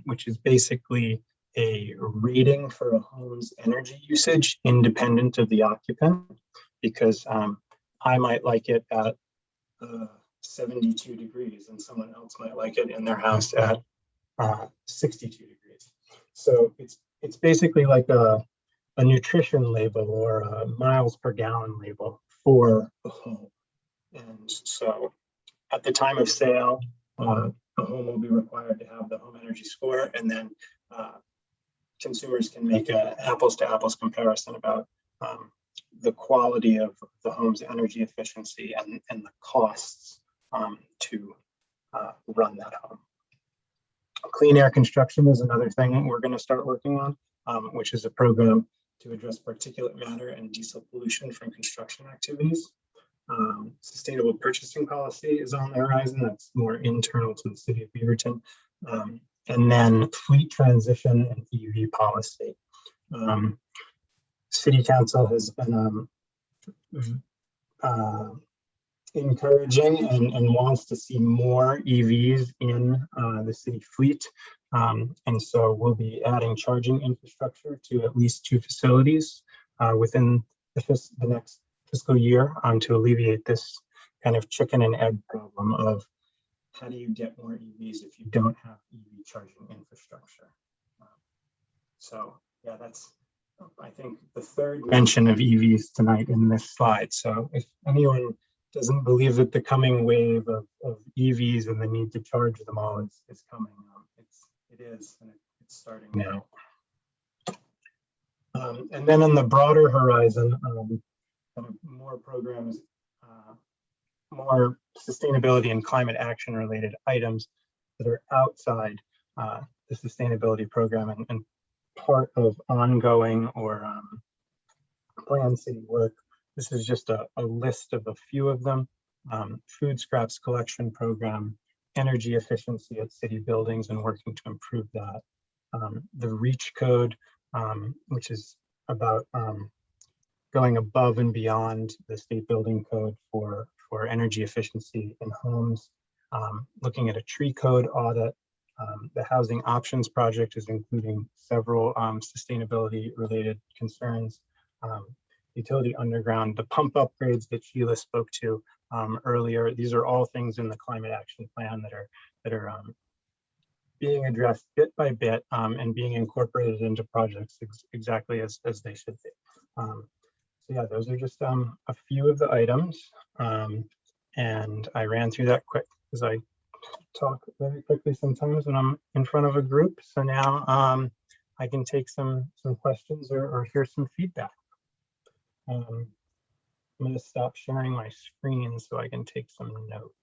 Speaker 7: which is basically a rating for a home's energy usage independent of the occupant, because I might like it at 72 degrees and someone else might like it in their house at 62 degrees. So it's basically like a nutrition label or a miles per gallon label for a home. And so at the time of sale, a home will be required to have the home energy score, and then consumers can make an apples to apples comparison about the quality of the home's energy efficiency and the costs to run that home. Clean air construction is another thing we're going to start working on, which is a program to address particulate matter and diesel pollution from construction activities. Sustainable purchasing policy is on the horizon. That's more internal to the city of Beaverton. And then fleet transition and EV policy. City Council has been encouraging and wants to see more EVs in the city fleet. And so we'll be adding charging infrastructure to at least 2 facilities within the next fiscal year to alleviate this kind of chicken and egg problem of how do you get more EVs if you don't have EV charging infrastructure. So yeah, that's, I think, the third mention of EVs tonight in this slide. So if anyone doesn't believe that the coming wave of EVs and the need to charge them all is coming, it is, and it's starting now. And then on the broader horizon, kind of more programs, more sustainability and climate action related items that are outside the sustainability program and part of ongoing or planned city work. This is just a list of a few of them. Food scraps collection program, energy efficiency at city buildings and working to improve that. The REACH code, which is about going above and beyond the state building code for energy efficiency in homes, looking at a tree code audit. The Housing Options Project is including several sustainability related concerns. Utility underground, the pump upgrades that Sheila spoke to earlier. These are all things in the climate action plan that are being addressed bit by bit and being incorporated into projects exactly as they should be. So yeah, those are just a few of the items, and I ran through that quick because I talk very quickly sometimes when I'm in front of a group. So now I can take some questions or hear some feedback. I'm going to stop sharing my screen so I can take some notes.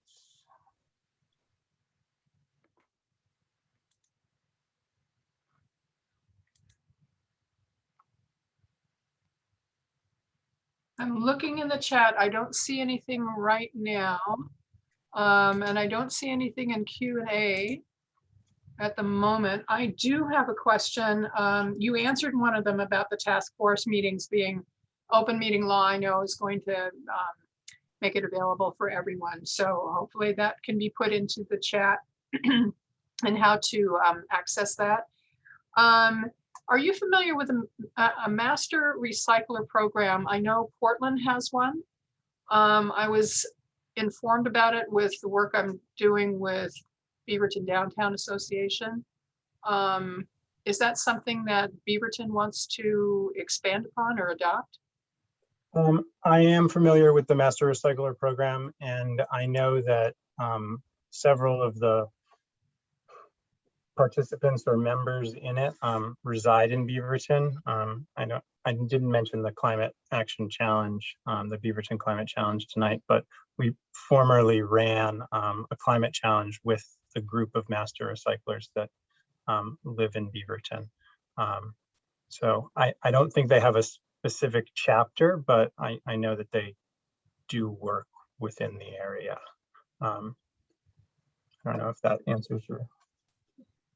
Speaker 1: I'm looking in the chat. I don't see anything right now. And I don't see anything in Q&A at the moment. I do have a question. You answered one of them about the task force meetings being open meeting law. I know is going to make it available for everyone. So hopefully that can be put into the chat and how to access that. Are you familiar with a master recycler program? I know Portland has one. I was informed about it with the work I'm doing with Beaverton Downtown Association. Is that something that Beaverton wants to expand upon or adopt?
Speaker 7: I am familiar with the Master Recycler program, and I know that several of the participants or members in it reside in Beaverton. I didn't mention the Climate Action Challenge, the Beaverton Climate Challenge tonight, but we formerly ran a climate challenge with a group of master recyclers that live in Beaverton. So I don't think they have a specific chapter, but I know that they do work within the area. I don't know if that answers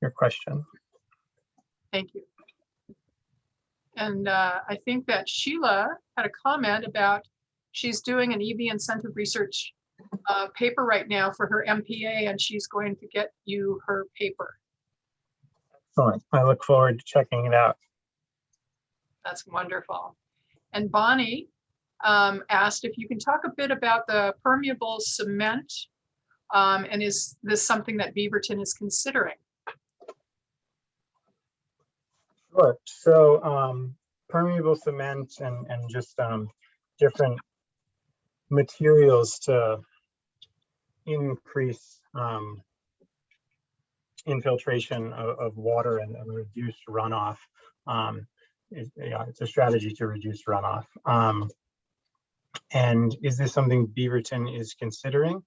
Speaker 7: your question.
Speaker 1: Thank you. And I think that Sheila had a comment about she's doing an EV incentive research paper right now for her MPA, and she's going to get you her paper.
Speaker 7: Excellent. I look forward to checking it out.
Speaker 1: That's wonderful. And Bonnie asked if you can talk a bit about the permeable cement, and is this something that Beaverton is considering?
Speaker 7: Sure. So permeable cement and just different materials to increase infiltration of water and reduce runoff. It's a strategy to reduce runoff. And is this something Beaverton is considering?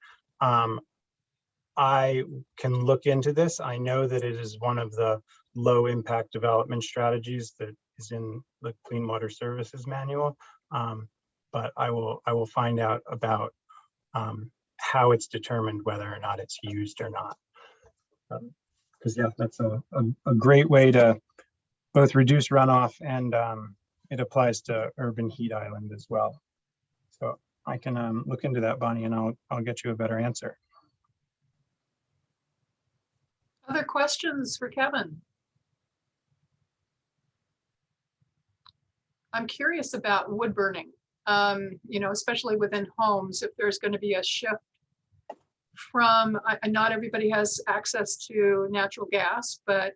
Speaker 7: I can look into this. I know that it is one of the low impact development strategies that is in the Clean Water Services Manual. But I will find out about how it's determined whether or not it's used or not. Because yeah, that's a great way to both reduce runoff and it applies to urban heat island as well. So I can look into that, Bonnie, and I'll get you a better answer.
Speaker 1: Other questions for Kevin? I'm curious about wood burning, you know, especially within homes, if there's going to be a shift from, not everybody has access to natural gas, but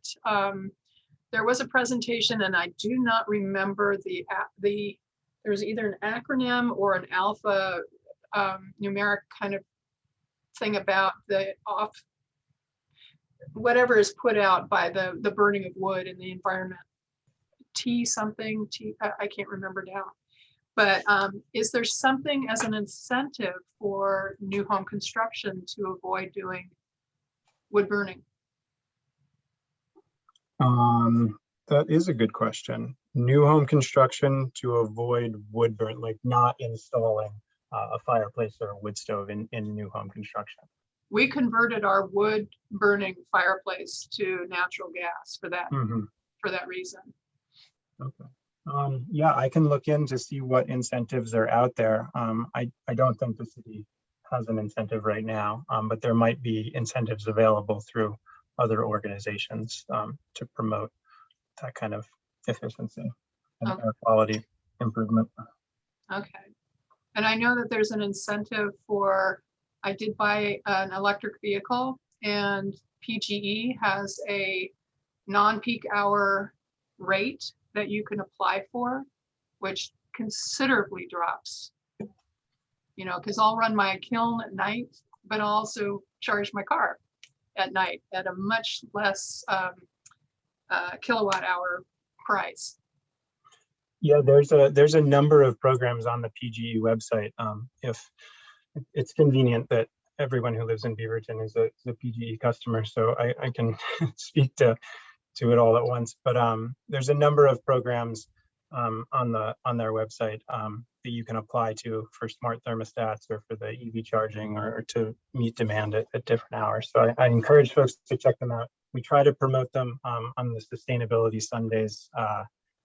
Speaker 1: there was a presentation and I do not remember there's either an acronym or an alpha numeric kind of thing about the whatever is put out by the burning of wood in the environment. I can't remember now. But is there something as an incentive for new home construction to avoid doing wood burning?
Speaker 7: That is a good question. New home construction to avoid wood burn, like not installing a fireplace or a wood stove in new home construction.
Speaker 1: We converted our wood burning fireplace to natural gas for that, for that reason.
Speaker 7: Okay. Yeah, I can look in to see what incentives are out there. I don't think the city has an incentive right now, but there might be incentives available through other organizations to promote that kind of efficiency and air quality improvement.
Speaker 1: Okay. And I know that there's an incentive for, I did buy an electric vehicle and PGE has a non-peak hour rate that you can apply for, which considerably drops, you know, because I'll run my kiln at night, but I'll also charge my car at night at a much less kilowatt hour price.
Speaker 7: Yeah, there's a number of programs on the PGE website. If it's convenient that everyone who lives in Beaverton is a PGE customer, so I can speak to it all at once. But there's a number of programs on their website that you can apply to for smart thermostats or for the EV charging or to meet demand at different hours. So I encourage folks to check them out. We try to promote them on the Sustainability Sundays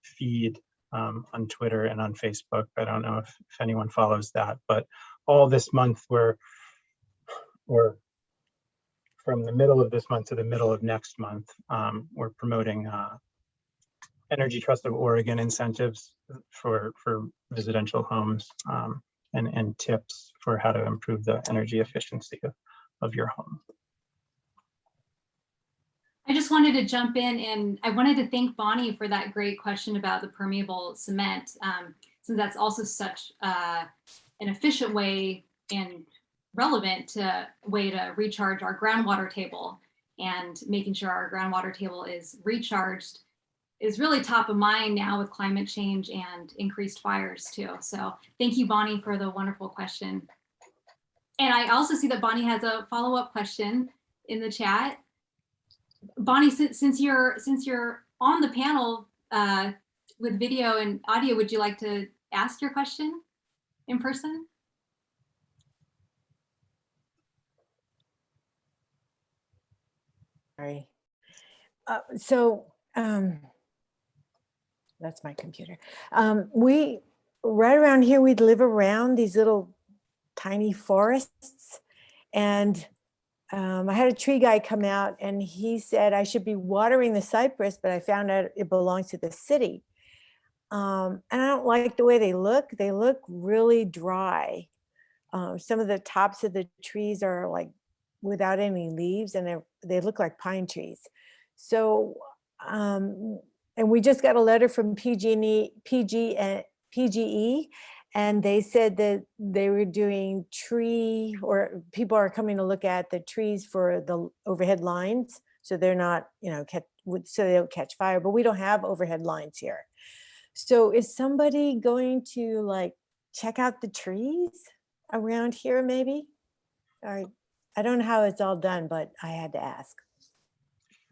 Speaker 7: feed on Twitter and on Facebook. I don't know if anyone follows that, but all this month we're from the middle of this month to the middle of next month, we're promoting Energy Trust of Oregon incentives for residential homes and tips for how to improve the energy efficiency of your home.
Speaker 2: I just wanted to jump in and I wanted to thank Bonnie for that great question about the permeable cement, since that's also such an efficient way and relevant way to recharge our groundwater table, and making sure our groundwater table is recharged is really top of mind now with climate change and increased fires too. So thank you, Bonnie, for the wonderful question. And I also see that Bonnie has a follow-up question in the chat. Bonnie, since you're on the panel with video and audio, would you like to ask your question in person?
Speaker 9: Sorry. That's my computer. We right around here, we'd live around these little tiny forests, And I had a tree guy come out and he said I should be watering the cypress, but I found out it belongs to the city. And I don't like the way they look. They look really dry. Some of the tops of the trees are like without any leaves, and they look like pine trees. So, and we just got a letter from PG&E, PGE, and they said that they were doing people are coming to look at the trees for the overhead lines. So they're not, so they don't catch fire, but we don't have overhead lines here. So is somebody going to like check out the trees around here maybe? Or I don't know how it's all done, but I had to ask.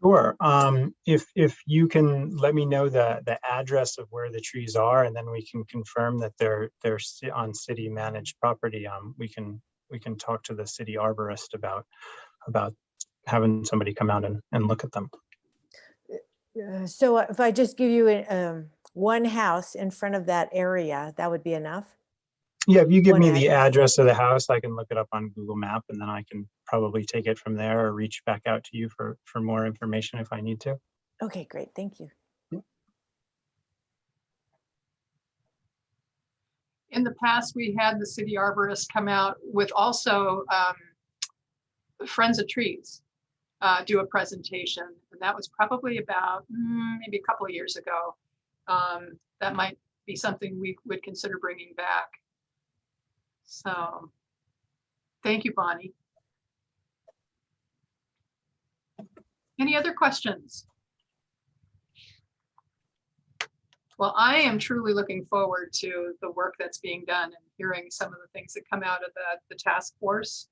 Speaker 7: Sure. If you can let me know the address of where the trees are, and then we can confirm that they're on city managed property. We can talk to the city arborist about having somebody come out and look at them.
Speaker 9: So if I just give you one house in front of that area, that would be enough?
Speaker 7: Yeah, if you give
Speaker 9: One
Speaker 7: me the
Speaker 9: address?
Speaker 7: address of the house, I can look it up on Google Map, and then I can probably take it from there or reach back out to you for more information if I need to.
Speaker 9: Okay, great. Thank you.
Speaker 1: In the past, we had the city arborist come out with also Friends of Trees do a presentation. And that was probably about maybe a couple of years ago. That might be something we would consider bringing back. So thank you, Bonnie. Any other questions? Well, I am truly looking forward to the work that's being done and hearing some of the things that come out of the task force.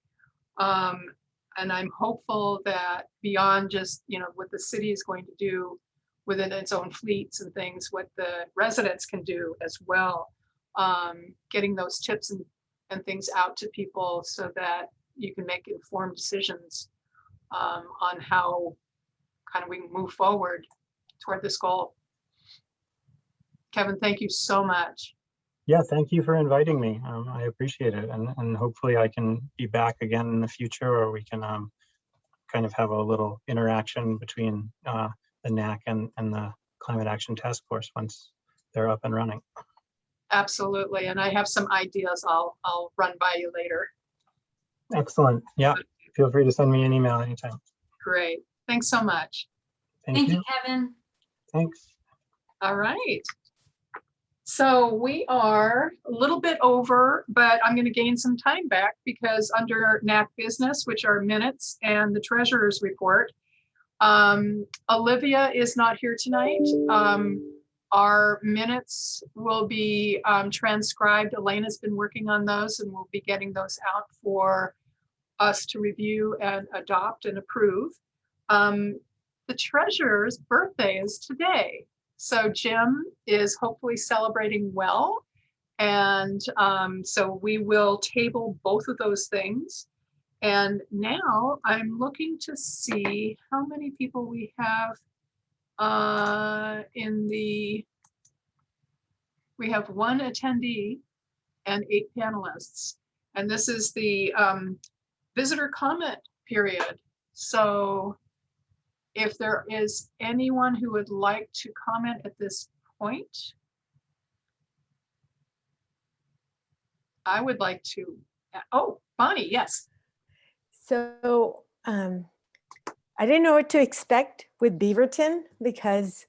Speaker 1: And I'm hopeful that beyond just, what the city is going to do within its own fleets and things, what the residents can do as well, getting those tips and things out to people so that you can make informed decisions on how kind of we can move forward toward this goal. Kevin, thank you so much.
Speaker 7: Yeah, thank you for inviting me. I appreciate it. And hopefully I can be back again in the future, or we can kind of have a little interaction between the NAC and the Climate Action Task Force once they're up and running.
Speaker 1: Absolutely. And I have some ideas I'll run by you later.
Speaker 7: Excellent. Yeah, feel free to send me an email anytime.
Speaker 1: Great. Thanks so much.
Speaker 2: Thank you, Kevin.
Speaker 7: Thanks.
Speaker 1: All right. So we are a little bit over, but I'm going to gain some time back because under NAC Business, which are minutes and the treasurer's report, Olivia is not here tonight. Our minutes will be transcribed. Elena's been working on those, and we'll be getting those out for us to review and adopt and approve. The treasurer's birthday is today. So Jim is hopefully celebrating well. And so we will table both of those things. And now I'm looking to see how many people we have we have one attendee and 8 panelists. And this is the visitor comment period. So if there is anyone who would like to comment at this point, I would like to, oh, Bonnie, yes.
Speaker 9: So I didn't know what to expect with Beaverton because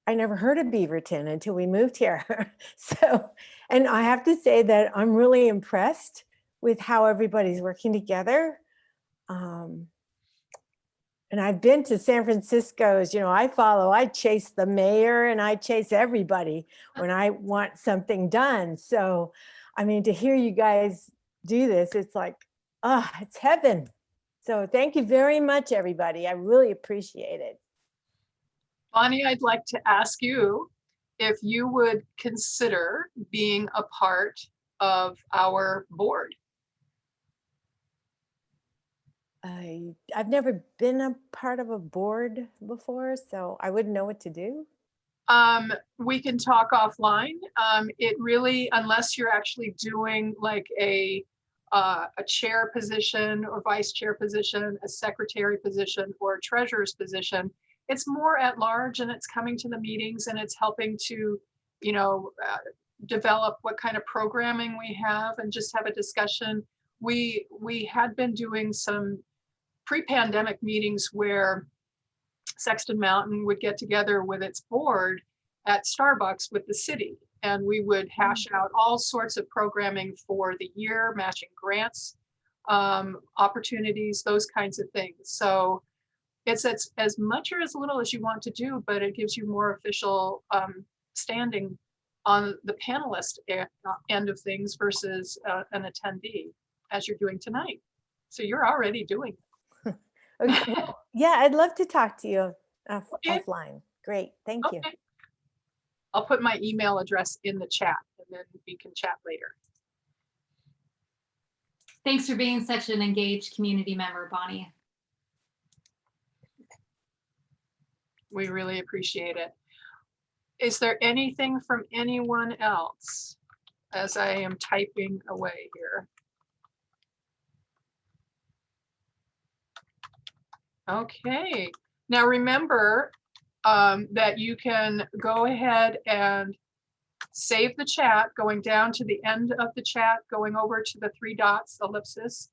Speaker 9: I never heard of Beaverton until we moved here. So, and I have to say that I'm really impressed with how everybody's working together. And I've been to San Francisco's, I chase the mayor and I chase everybody when I want something done. So, I mean, to hear you guys do this, it's like, it's heaven. So thank you very much, everybody. I really appreciate it.
Speaker 1: Bonnie, I'd like to ask you if you would consider being a part of our board.
Speaker 9: I've never been a part of a board before, so I wouldn't know what to do.
Speaker 1: We can talk offline. It really, unless you're actually doing like a a chair position or vice chair position, a secretary position, or a treasurer's position. It's more at large, and it's coming to the meetings, and it's helping to, you know, develop what kind of programming we have and just have a discussion. We had been doing some pre-pandemic meetings where Sexton Mountain would get together with its board at Starbucks with the city, and we would hash out all sorts of programming for the year, matching grants, opportunities, those kinds of things. So it's as much or as little as you want to do, but it gives you more official standing on the panelist end of things versus an attendee, as you're doing tonight. So you're already doing it.
Speaker 9: Okay, well, yeah, I'd love to talk to you
Speaker 1: Okay.
Speaker 9: offline. Great, thank you.
Speaker 1: Okay. I'll put my email address in the chat, and then we can chat later.
Speaker 2: Thanks for being such an engaged community member, Bonnie.
Speaker 1: We really appreciate it. Is there anything from anyone else as I am typing away here? Okay, now remember that you can go ahead and save the chat, going down to the end of the chat, going over to the 3 dots, ellipsis,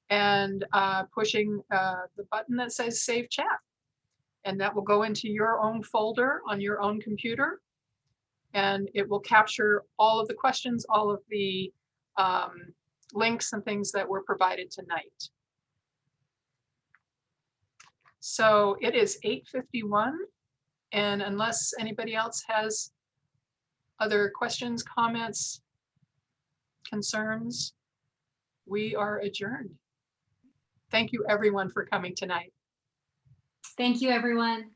Speaker 1: and pushing the button that says Save Chat. And that will go into your own folder on your own computer. And it will capture all of the questions, all of the links and things that were provided tonight. So it is 8:51. And unless anybody else has other questions, comments, concerns, we are adjourned. Thank you everyone for coming tonight.
Speaker 2: Thank you, everyone.